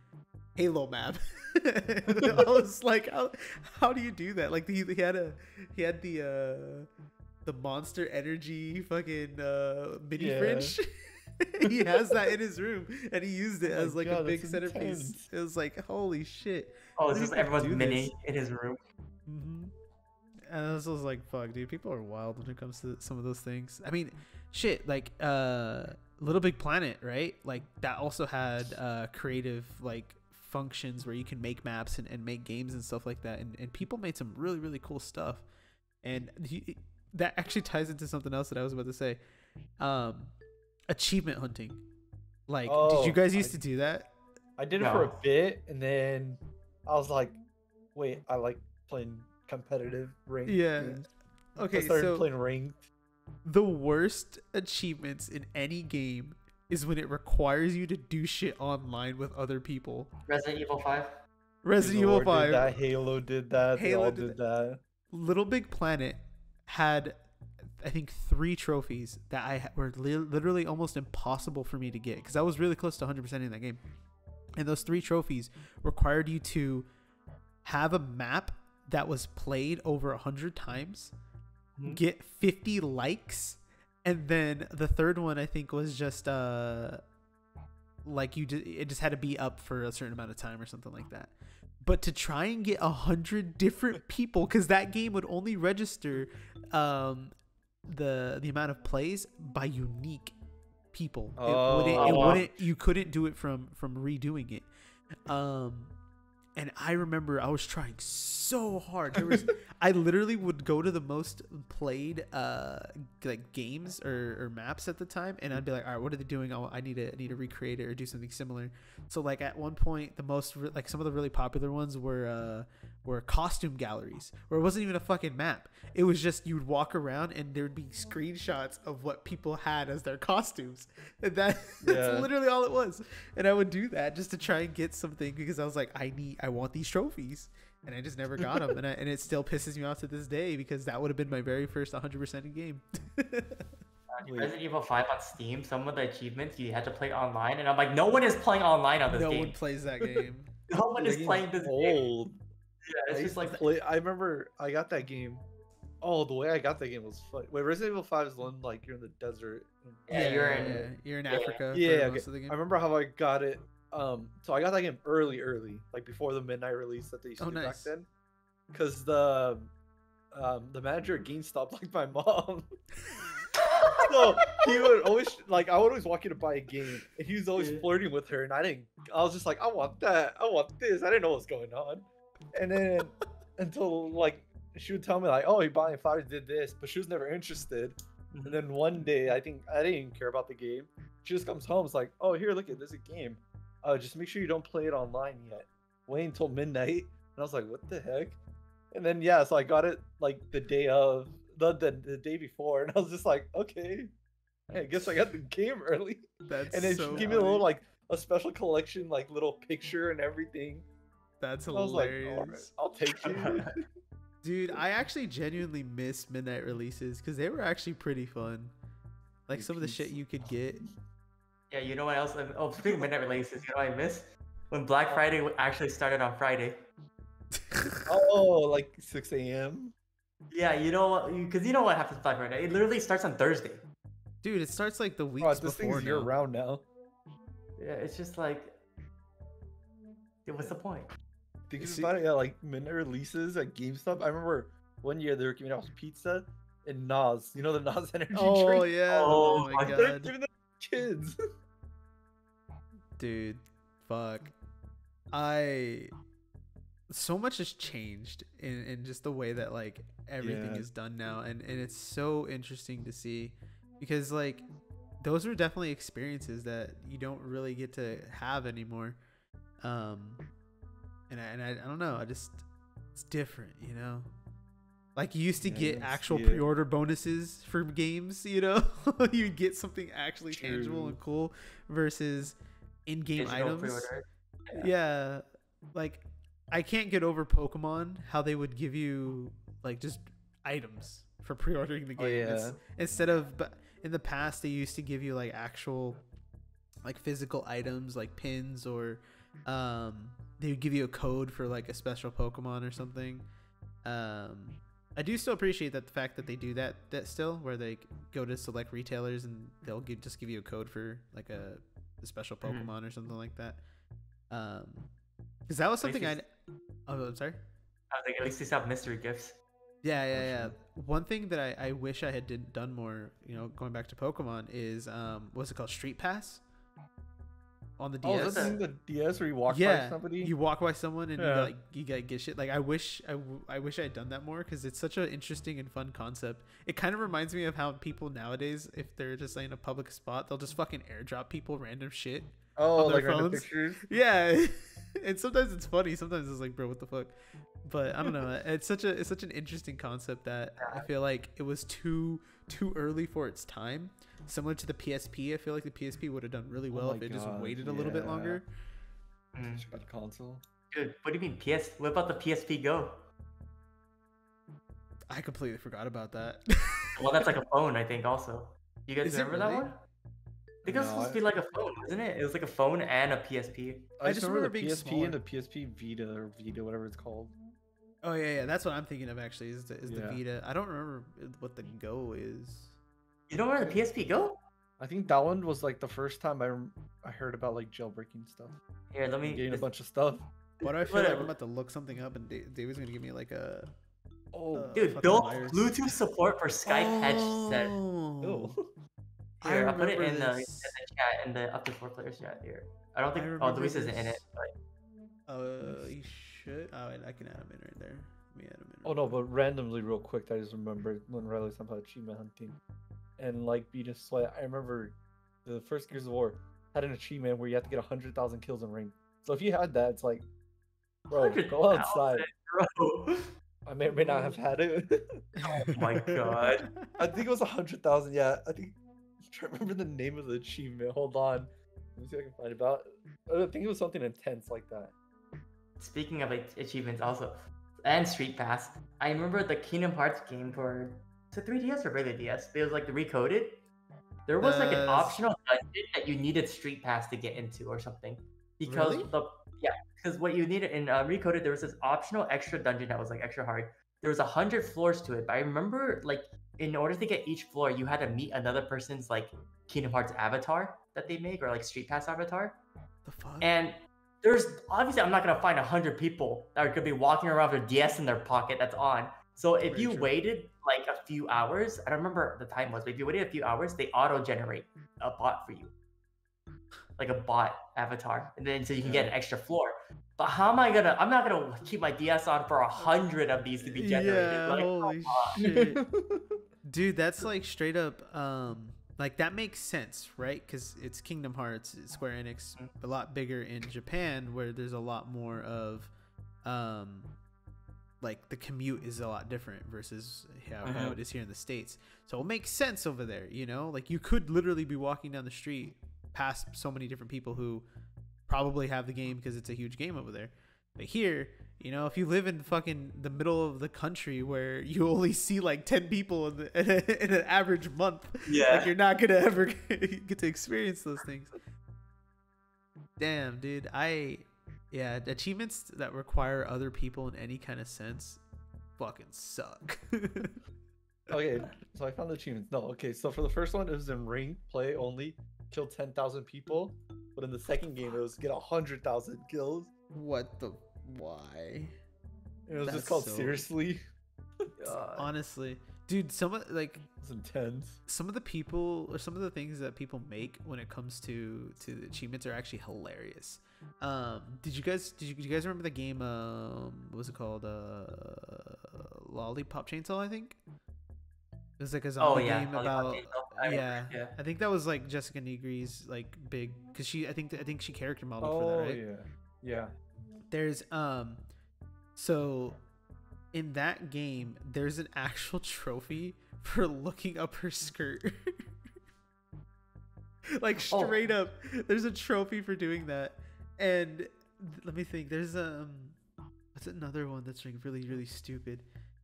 A: Halo map. I was like, how do you do that? Like he had the Monster Energy fucking mini
C: Yeah.
A: fridge. He has that in his room, and he used it
C: Oh my
A: as like a
C: God,
A: big
C: that's
A: centerpiece.
C: intense.
A: It was like, holy shit.
B: Oh,
A: How
B: it's
A: do
B: just
A: people
B: everyone's
A: do
B: mini
A: this?
B: in his room.
A: Mm-hmm. And I was just like, fuck, dude, people are wild when it comes to some of those things. I mean, shit, like Little Big Planet, right? Like that also had creative like functions where you can make maps and make games and stuff like that, and people made some really, really cool stuff. And that actually ties into something else that I was about to say. Achievement hunting. Like, did
C: Oh,
A: you guys used to do that?
C: I did it for a
B: No.
C: bit, and then I was like, wait, I like playing competitive ranked
A: Yeah.
C: games.
A: Okay,
C: I started
A: so
C: playing ranked.
A: the worst achievements in any game is when it requires you to do shit online with other people.
B: Resident Evil 5.
A: Resident
C: Gears of
A: Evil
C: War
A: 5,
C: did that. Halo did that. They
A: Halo
C: all
A: did
C: did that.
A: Little Big Planet had, I think, 3 trophies that were literally almost impossible for me to get because I was really close to 100% in that game. And those 3 trophies required you to have a map that was played over 100 times, get 50 likes, and then the third one I think was just like it just had to be up for a certain amount of time or something like that. But to try and get 100 different people, because that game would only register the amount of plays by unique people. It wouldn't. You couldn't do it from redoing it. And I remember I was trying so hard. I literally would go to the most played like games or maps at the time, and I'd be like, all right, what are they doing? I need to recreate it or do something similar. So like at one point, the most like some of the really popular ones were costume galleries, where it wasn't even a fucking map. It was just you'd walk around and there would be screenshots of what people had as their costumes, and that's literally all it was. And I would do that just to try and get something because I was like, I want these trophies, and I just never got them, and it still pisses me off to this day because that would have been my very first 100% in game.
B: Resident Evil 5 on Steam, some of the achievements you had to play online, and I'm like, no one is playing online on this game.
A: No one plays that game.
B: No one is playing this game. Yeah, it's just like
C: I remember I got that game. Oh, the way I got that game was fun. Wait, Resident Evil 5 is the one like you're in the desert.
B: Yeah, you're in
A: Africa.
C: Yeah,
A: most of the game.
C: I remember how I got it. So I got that game early, like before the midnight release that they used to do back then. Because the manager at GameStop liked my mom. So he would always I would always walk in to buy a game, and he was always flirting with her, and I was just like, I want that, I want this. I didn't know what was going on, and then until like she would tell me like, oh, he bought me $5, did this, but she was never interested. And then one day, I think I didn't even care about the game. She just comes home, it's like, oh, here, look at this game. Just make sure you don't play it online yet. Wait until midnight. And I was like, what the heck? And then so I got it like the day of the day before, and I was just like, okay, I guess I got the game early.
A: That's
C: and then
A: so
C: she gave me a little like a special collection, like little picture and everything.
A: That's
C: hilarious.
A: hilarious.
C: I was like, I'll take you.
A: Dude, I actually genuinely miss midnight releases because they were actually pretty fun. Like some of the shit you could get.
B: Yeah, you know what else? Oh, speaking of midnight releases, you know what I miss? When Black Friday actually started on Friday.
C: Oh, like 6 a.m.
B: Yeah, you know what? Because you know what happens with Black Friday? It literally starts on Thursday.
A: Dude, it starts like the weeks
C: This
A: before
C: thing's year round now.
B: Yeah, it's just like, what's the point?
C: Think about it, like midnight releases at GameStop. I remember one year they were giving out pizza and Nas. You know the Nas energy drink?
A: Oh yeah. Oh my
C: They're
A: god.
C: giving them to kids.
A: Dude, fuck. So much has changed in just the way that like everything is done now, and it's so interesting to see because like those are definitely experiences that you don't really get to have anymore. And I don't know, it's different, you know? Like you used to get actual pre-order bonuses for games, you know? You get something actually tangible and cool versus in-game items. Yeah. Like I can't get over Pokemon, how they would give you like just items for pre-ordering the game. Instead of, but in the past they used to give you like actual like physical items like pins, or they would give you a code for like a special Pokemon or something. I do still appreciate that the fact that they do that still, where they go to select retailers and they'll just give you a code for like a special Pokemon or something like that. Because that was something I'm sorry.
B: I was like, at least these have mystery gifts.
A: Yeah. One thing that I wish I had done more, you know, going back to Pokemon is what's it called, Street Pass on the DS.
C: Oh, that's in the DS where you walk by somebody.
A: You walk by someone and you gotta get shit. Like I wish I had done that more because it's such an interesting and fun concept. It kind of reminds me of how people nowadays, if they're just in a public spot, they'll just fucking airdrop people random shit.
C: Oh,
A: on their
C: like random
A: phones.
C: pictures.
A: Yeah. And sometimes it's funny. Sometimes it's like, bro, what the fuck? But I don't know. It's such an interesting concept that I feel like it was too early for its time. Similar to the PSP, I feel like the PSP would have done really well if it just waited a little bit longer.
C: Such a good console.
B: Dude, what do you mean PS? What about the PSP Go?
A: I completely forgot about that.
B: Well, that's like a phone, I think. Also, you guys
A: Is it
B: remember that
A: really?
B: one? I think it was supposed to be like a phone, wasn't it? It was like a phone and a PSP.
C: I just remember the
A: being
C: PSP
A: smaller.
C: and the PSP Vita or Vita, whatever it's called.
A: Oh yeah, that's what I'm thinking of actually. Is the
C: Yeah.
A: Vita? I don't remember what the Go is.
B: You don't remember the PSP Go?
C: I think that one was like the first time I heard about like jailbreaking stuff.
B: Here, let me.
C: Getting a bunch of stuff.
A: Why do I feel like I'm about to look something up and David's gonna give me like a
B: Dude,
A: fucking
B: built
A: virus.
B: Bluetooth support for Skype headset.
C: Oh.
B: Here, I'll put it
A: remember
B: in the
A: this.
B: chat, in the up to 4 players chat here. I don't think.
A: remember
B: Luis isn't in it.
A: this.
B: But
A: You should. Oh, wait, I can add him in right there. Let me add him in.
C: Oh no, but randomly, real quick, I just remembered when Riley was talking about achievement hunting, and like beat a sweat. I remember the first Gears of War had an achievement where you have to get 100,000 kills in ring. So if you had that, it's like, bro, go
B: 100,000,
C: outside.
B: bro.
C: I may or may not have had it.
B: Oh my god.
C: I think it was 100,000. Yeah, I think. I'm trying to remember the name of the achievement. Hold on. Let me see if I can find it. About. I think it was something intense like that.
B: Speaking of achievements, also, and Street Pass, I remember the Kingdom Hearts game for 3DS or regular DS. It was like the recoded. There was like an optional dungeon that you needed Street Pass to get into or something, because
A: Really?
B: because what you needed in recoded, there was this optional extra dungeon that was like extra hard. There was 100 floors to it, but I remember like in order to get each floor, you had to meet another person's like Kingdom Hearts avatar that they make, or like Street Pass avatar.
A: The fuck?
B: And there's obviously I'm not gonna find 100 people that are gonna be walking around with a DS in their pocket that's on. So if
A: Very
B: you
A: true.
B: waited like a few hours, I don't remember the time was, but if you waited a few hours, they auto-generate a bot for you, like a bot avatar, and then so you can get an extra floor. But how am I gonna? I'm not gonna keep my DS on for 100 of these to be generated.
A: Yeah,
B: Like,
A: holy shit. Dude, that's like straight up like that makes sense, right? Because it's Kingdom Hearts, it's Square Enix, a lot bigger in Japan, where there's a lot more of like the commute is a lot different versus how it is here in the States. So it makes sense over there, you know? Like you could literally be walking down the street past so many different people who probably have the game because it's a huge game over there. But here, you know, if you live in fucking the middle of the country where you only see like 10 people in an average month, like you're not gonna ever get to experience those things. Damn, dude. Achievements that require other people in any kind of sense fucking suck.
C: Okay, so I found the achievements. No, okay, so for the first one, it was in ring play only, kill 10,000 people. But in the second game, it was get 100,000 kills.
A: Why?
C: It was
A: That's
C: just called
A: so-
C: Seriously.
A: Honestly, dude, some of like
C: It's intense.
A: some of the people or some of the things that people make when it comes to the achievements are actually hilarious. Did you guys remember the game? What was it called? Lollipop Chainsaw, I think. It was like a zombie game about yeah. I think that was like Jessica Negri's like big because I think she character modeled for that, right?
C: Yeah.
A: There's so in that game there's an actual trophy for looking up her skirt. Like straight up there's a trophy for doing that. And let me think, there's what's another one that's like really, really stupid?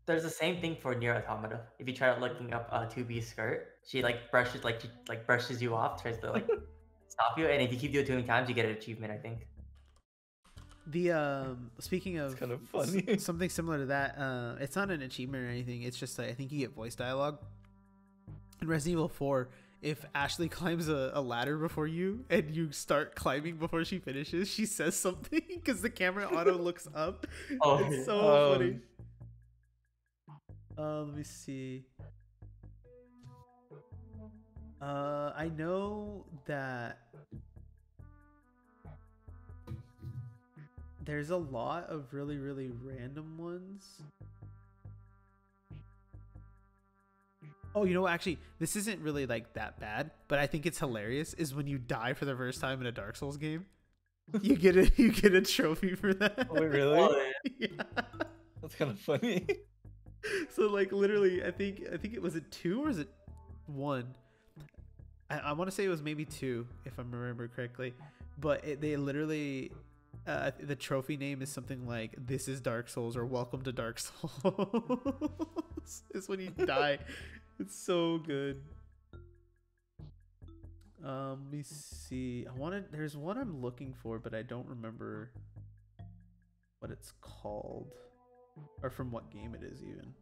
B: There's the same thing for Nier Automata. If you try looking up 2B's skirt, she brushes you off, tries to like stop you, and if you keep doing it too many times, you get an achievement, I think.
A: The speaking of
C: It's kind of funny.
A: something similar to that, it's not an achievement or anything. It's just like I think you get voice dialogue. In Resident Evil 4, if Ashley climbs a ladder before you and you start climbing before she finishes, she says something because the camera auto looks up. It's so funny. Let me see. I know that there's a lot of really, really random ones. Oh, you know what? Actually, this isn't really like that bad, but I think it's hilarious. Is when you die for the first time in a Dark Souls game. You get a trophy for that.
C: Wait, really?
B: Oh,
A: Yeah.
C: That's kind of funny.
A: So like literally, I think it was it 2 or is it 1? I want to say it was maybe 2 if I remember correctly, but they literally the trophy name is something like "This is Dark Souls" or "Welcome to Dark Souls." It's when you die. It's so good. Let me see. There's one I'm looking for, but I don't remember what it's called or from what game it is even.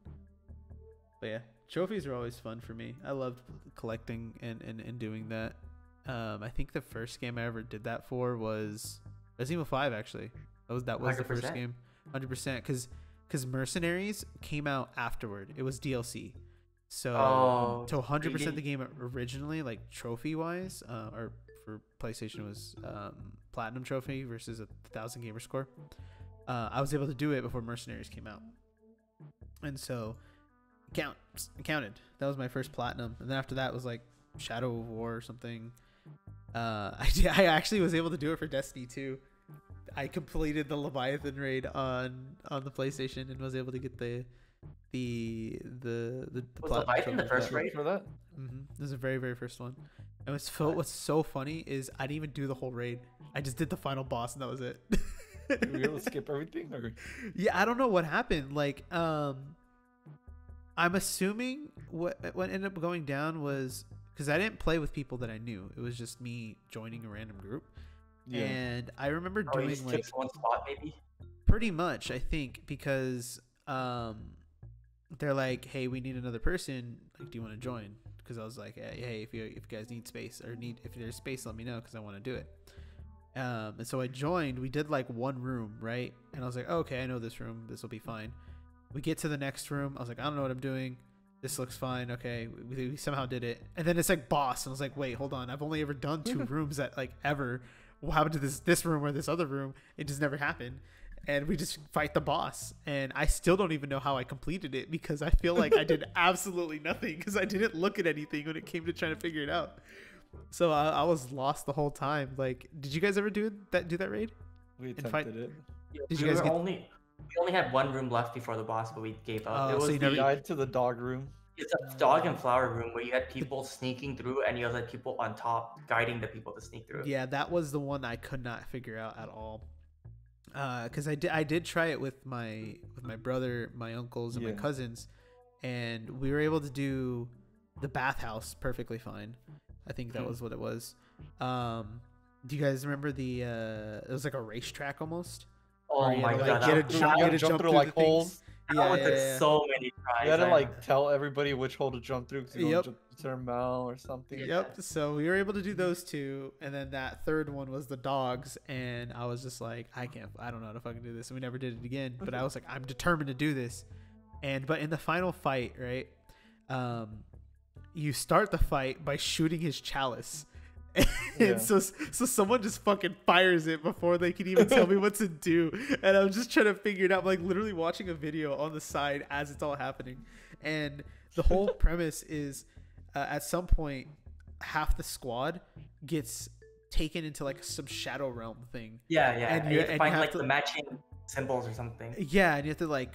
A: But yeah, trophies are always fun for me. I loved collecting and doing that. I think the first game I ever did that for was Resident Evil 5 actually. That was the first
B: 100%.
A: game. 100% cuz Mercenaries came out afterward. It was DLC. So to 100% the game originally, like trophy wise, or for PlayStation was platinum trophy versus 1,000 gamer score. I was able to do it before Mercenaries came out, and so counted. That was my first platinum, and then after that was like Shadow of War or something. I actually was able to do it for Destiny 2. I completed the Leviathan raid on the PlayStation and was able to get the
B: Was Leviathan the first raid?
C: For that?
A: This is the very, very first one. And what's so funny is I didn't even do the whole raid. I just did the final boss and that was it.
C: Were you able to skip everything? Or?
A: Yeah, I don't know what happened. Like, I'm assuming what ended up going down was because I didn't play with people that I knew. It was just me joining a random group. Yeah. And I remember
B: You
A: doing
B: just
A: like
B: took one spot maybe.
A: pretty much, I think, because they're like, hey, we need another person. Like, do you want to join? Because I was like, hey, if you guys need space or if there's space, let me know because I want to do it. And so I joined. We did like one room, right? And I was like, okay, I know this room. This will be fine. We get to the next room. I was like, I don't know what I'm doing. This looks fine. Okay, we somehow did it. And then it's like boss. And I was like, wait, hold on. I've only ever done 2 rooms that like ever. What happened to this room or this other room? It just never happened. And we just fight the boss. And I still don't even know how I completed it because I feel like I did absolutely nothing because I didn't look at anything when it came to trying to figure it out. So I was lost the whole time. Like, did you guys ever do that raid?
C: We
A: And fight-
C: attempted it.
A: Did you guys get?
B: We only had one room left before the boss, but we gave up.
A: Oh,
B: It was
A: so you
B: the
A: never-
C: Died to the dog room.
B: it's a dog and flower room where you had people sneaking through, and you also had people on top guiding the people to sneak through.
A: Yeah, that was the one I could not figure out at all. Because I did try it with my brother, my uncles, and my
C: Yeah.
A: cousins, and we were able to do the bathhouse perfectly fine. I think that was what it was. Do you guys remember it was like a racetrack almost?
B: Oh
A: Where you
B: my
A: had to,
B: god,
A: like,
B: that,
A: get a
B: that,
A: you had to
C: jump
A: jump
C: through,
A: through
C: like,
A: the things.
C: holes.
B: that one took so many tries.
C: You had to
B: I-
C: like tell everybody which hole to jump through because you
A: Yep.
C: don't jump to turn Mel or something.
A: Yep. So we were able to do those 2, and then that third one was the dogs, and I was just like, I don't know how to fucking do this, and we never did it again. But I was like, I'm determined to do this, but in the final fight, right? You start the fight by shooting his chalice. And
C: Yeah.
A: so someone just fucking fires it before they can even tell me what to do. And I'm just trying to figure it out. I'm like literally watching a video on the side as it's all happening. And the whole premise is at some point, half the squad gets taken into like some shadow realm thing.
B: Yeah,
A: And
B: and
A: you-
B: you have to
A: and
B: find
A: you have
B: like
A: to-
B: the matching symbols or something.
A: Yeah, and you have to like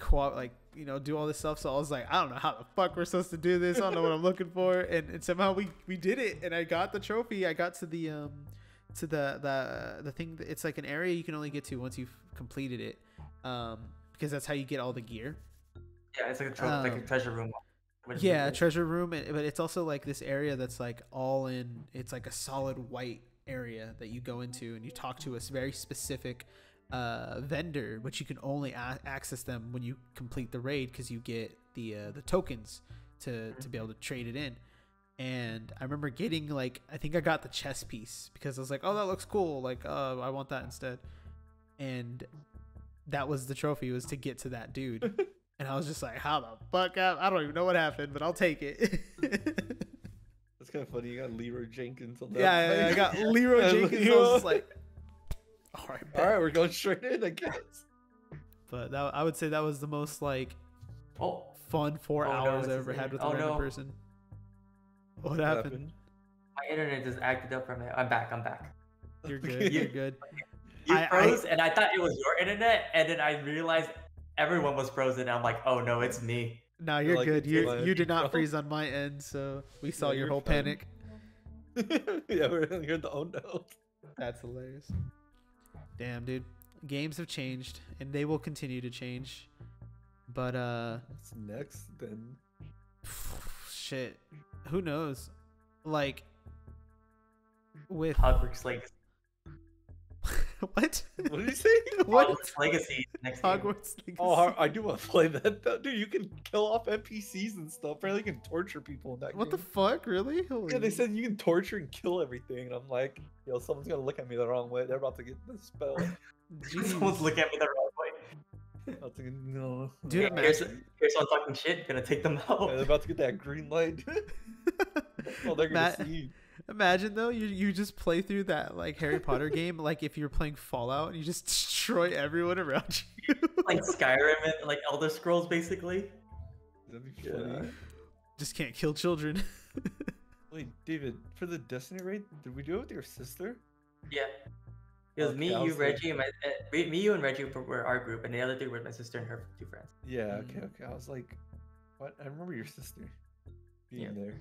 A: do all this stuff. So I was like, I don't know how the fuck we're supposed to do this. I don't know what I'm looking for. And somehow we did it, and I got the trophy. I got to the thing. It's like an area you can only get to once you've completed it, because that's how you get all the gear.
B: Yeah, it's like like a treasure room.
A: Yeah, a treasure room, but it's also like this area that's like all in. It's like a solid white area that you go into, and you talk to a very specific vendor, which you can only access them when you complete the raid because you get the tokens to be able to trade it in. And I remember getting like, I think I got the chess piece because I was like, oh, that looks cool, like I want that instead. And that was the trophy, was to get to that dude. And I was just like, how the fuck? I don't even know what happened, but I'll take it.
C: That's kind of funny. You got Leroy Jenkins on that.
A: Yeah, I got Leroy
C: And
A: Jenkins. I was just like, all right,
C: All right, we're going straight in, I guess.
A: But I would say that was the most like
B: Oh,
A: fun 4
B: Oh, no,
A: hours
B: it's
A: I ever had with a
B: oh,
A: random
B: no.
A: person. What happened?
B: my internet just acted up for a minute. I'm back.
A: You're good. You're good.
B: You froze, and I thought it was your internet, and then I realized everyone was frozen. And I'm like, oh no, it's me.
A: No, you're
C: like,
A: good.
C: it's
A: You
C: my
A: did not
C: bro.
A: freeze on my end, so we saw
C: Yeah,
A: your
C: you're
A: whole
C: fine.
A: panic.
C: Yeah, we're here the oh no.
A: That's hilarious. Damn, dude. Games have changed, and they will continue to change. But
C: What's next then?
A: shit, who knows? Like with
B: Hogwarts Legacy.
A: what?
C: What did you say?
A: What?
B: Hogwarts Legacy next game.
A: Hogwarts Legacy.
C: Oh, I do want to play that though. Dude, you can kill off NPCs and stuff. Apparently you can torture people in that
A: What the
C: game.
A: fuck? Really?
C: Yeah, they said you can torture and kill everything. And I'm like, yo, someone's gonna look at me the wrong way. They're about to get the spell.
B: Someone's
A: Jeez.
B: looking at me the wrong way.
C: About to get, no.
A: Dude,
B: Yeah, here's someone talking shit. Gonna take them out.
C: Yeah, they're about to get that green light. Oh, they're gonna
A: Matt-
C: see.
A: Imagine though, you just play through that like Harry Potter game, like if you're playing Fallout and you just destroy everyone around you.
B: Like Skyrim and like Elder Scrolls, basically.
C: That'd be funny.
A: Just can't kill children.
C: Wait, David, for the Destiny raid, did we do it with your sister?
B: Yeah. It was
C: Okay,
B: me,
C: I
B: you,
C: was like-
B: Reggie, and me, you, and Reggie were our group, and the other three were my sister and her two friends.
C: Yeah, okay. I was like, what? I remember your sister being
B: Yeah.
C: there.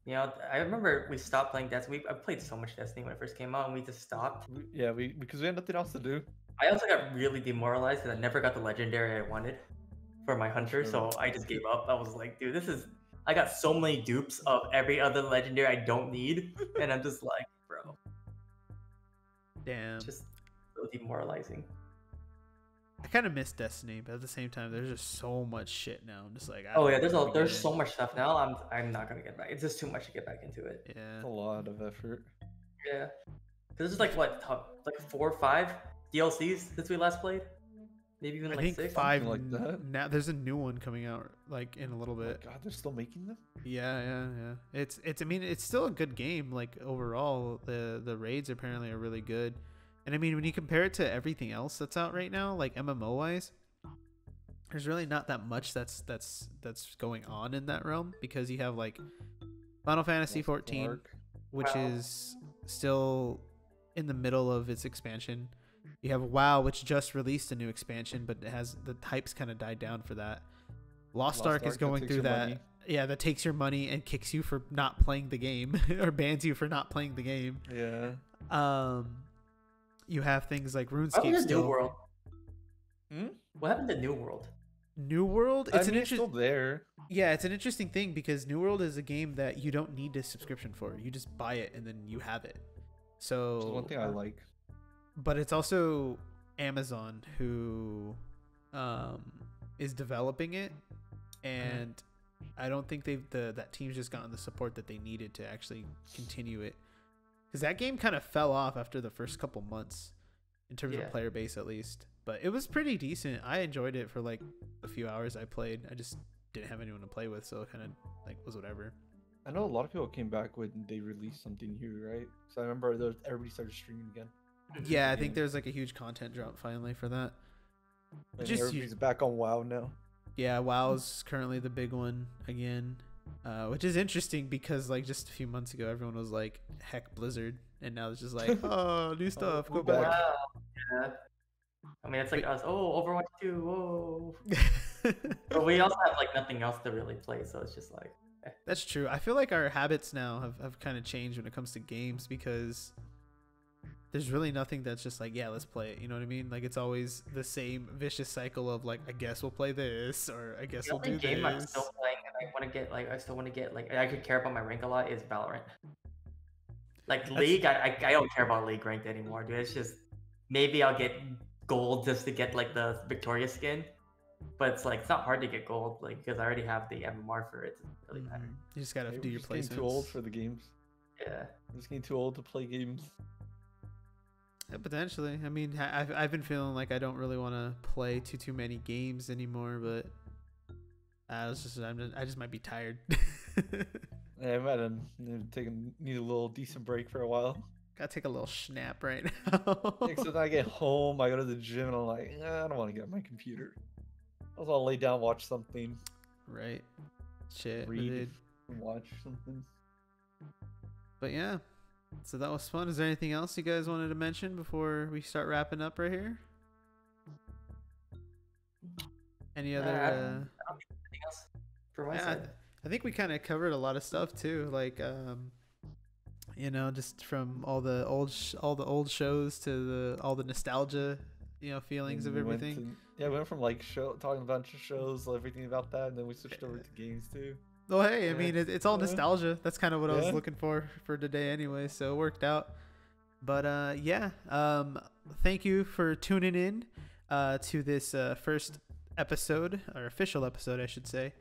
B: You know, I remember we stopped playing Destiny. I played so much Destiny when it first came out, and we just stopped.
C: Because we had nothing else to do.
B: I also got really demoralized because I never got the legendary I wanted for my hunter, so I just gave up. I was like, dude, I got so many dupes of every other legendary I don't need, and I'm just like, bro,
A: Damn.
B: just so demoralizing.
A: I kind of miss Destiny, but at the same time, there's just so much shit now. I'm just like, I
B: Oh
A: don't
B: yeah,
A: know where to
B: there's
A: begin.
B: so much stuff now. I'm not gonna get back. It's just too much to get back into it.
A: Yeah.
C: It's a lot of effort.
B: Yeah, this is like what like 4 or 5 DLCs since we last played. Maybe even
A: I
B: like
A: think
B: 6.
A: 5
C: like that.
A: now. There's a new one coming out like in a little
C: Oh my
A: bit.
C: God, they're still making them?
A: Yeah. It's. I mean, it's still a good game. Like overall, the raids apparently are really good. And I mean, when you compare it to everything else that's out right now, like MMO wise, there's really not that much that's going on in that realm, because you have like Final Fantasy 14,
C: Dark.
A: which
B: WoW.
A: is still in the middle of its expansion. You have WoW, which just released a new expansion, but it has the hype's kind of died down for that. Lost Ark is
C: Ark, that
A: going
C: takes
A: through
C: your
A: that.
C: money.
A: Yeah, that takes your money and kicks you for not playing the game or bans you for not playing the game.
C: Yeah.
A: You have things like
B: What
A: RuneScape
B: happened to New
A: still.
B: World?
C: Hmm?
B: What happened to New World?
A: New World,
C: I
A: it's
C: mean,
A: an
C: it's still
A: interesting.
C: there.
A: Yeah, it's an interesting thing because New World is a game that you don't need a subscription for. You just buy it and then you have it.
C: Which is
A: So,
C: one thing I like.
A: but it's also Amazon who is developing it, and I don't think that team's just gotten the support that they needed to actually continue it, because that game kind of fell off after the first couple months in terms
B: Yeah.
A: of player base, at least. But it was pretty decent. I enjoyed it for like a few hours I played. I just didn't have anyone to play with, so it kind of like was whatever.
C: I know a lot of people came back when they released something new, right? So I remember everybody started streaming again.
A: Yeah, I think there's like a huge content drop finally for that.
C: And
A: Just
C: everybody's back on WoW now.
A: Yeah, WoW's currently the big one again, which is interesting because like just a few months ago everyone was like, "Heck, Blizzard," and now it's just like, "Oh, new stuff, go
C: we're
A: back."
C: back.
B: Wow. Yeah. I mean, it's like us. Oh, Overwatch 2. Whoa. But we also have like nothing else to really play, so it's just like.
A: That's true. I feel like our habits now have kind of changed when it comes to games, because there's really nothing that's just like, yeah, let's play it. You know what I mean? Like it's always the same vicious cycle of like, I guess we'll play this, or I guess
B: The
A: we'll
B: only
A: do
B: game I'm
A: this.
B: still playing and I want to get like I could care about my rank a lot is Valorant. Like League, I don't care about League ranked anymore, dude. It's just maybe I'll get gold just to get like the Victoria skin, but it's like it's not hard to get gold, like because I already have the MMR for it. It doesn't really matter.
A: You just gotta
C: Maybe
A: do
C: we're
A: your
C: just getting
A: placements.
C: too old for the games.
B: Yeah.
C: I'm just getting too old to play games.
A: Yeah, potentially. I mean, I've been feeling like I don't really want to play too many games anymore, but I just might be tired.
C: Yeah, I might have need a little decent break for a while.
A: Gotta take a little snap right now.
C: Next time I get home, I go to the gym and I'm like, I don't want to get on my computer. I'll lay down, watch something,
A: Right. Shit.
C: read,
A: Dude.
C: and watch something.
A: But yeah, So that was fun. Is there anything else you guys wanted to mention before we start wrapping up right here? Any other?
B: I don't think anything else for my side.
A: I think we kind of covered a lot of stuff too, like you know, just from all the old shows to all the nostalgia, you know, feelings of everything.
C: We went from like talking about shows, everything about that, and then we switched over to games too.
A: Oh hey, I mean it's all nostalgia. That's kind of what I was looking for today anyway, so it worked out. But thank you for tuning in to this first episode, or official episode I should say.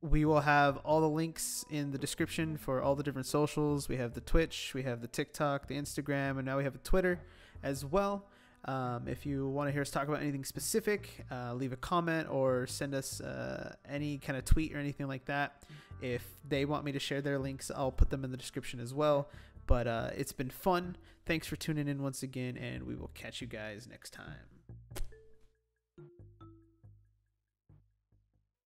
A: We will have all the links in the description for all the different socials. We have the Twitch, we have the TikTok, the Instagram, and now we have a Twitter as well. If you want to hear us talk about anything specific, leave a comment or send us any kind of tweet or anything like that. If they want me to share their links, I'll put them in the description as well. But it's been fun. Thanks for tuning in once again, and we will catch you guys next time.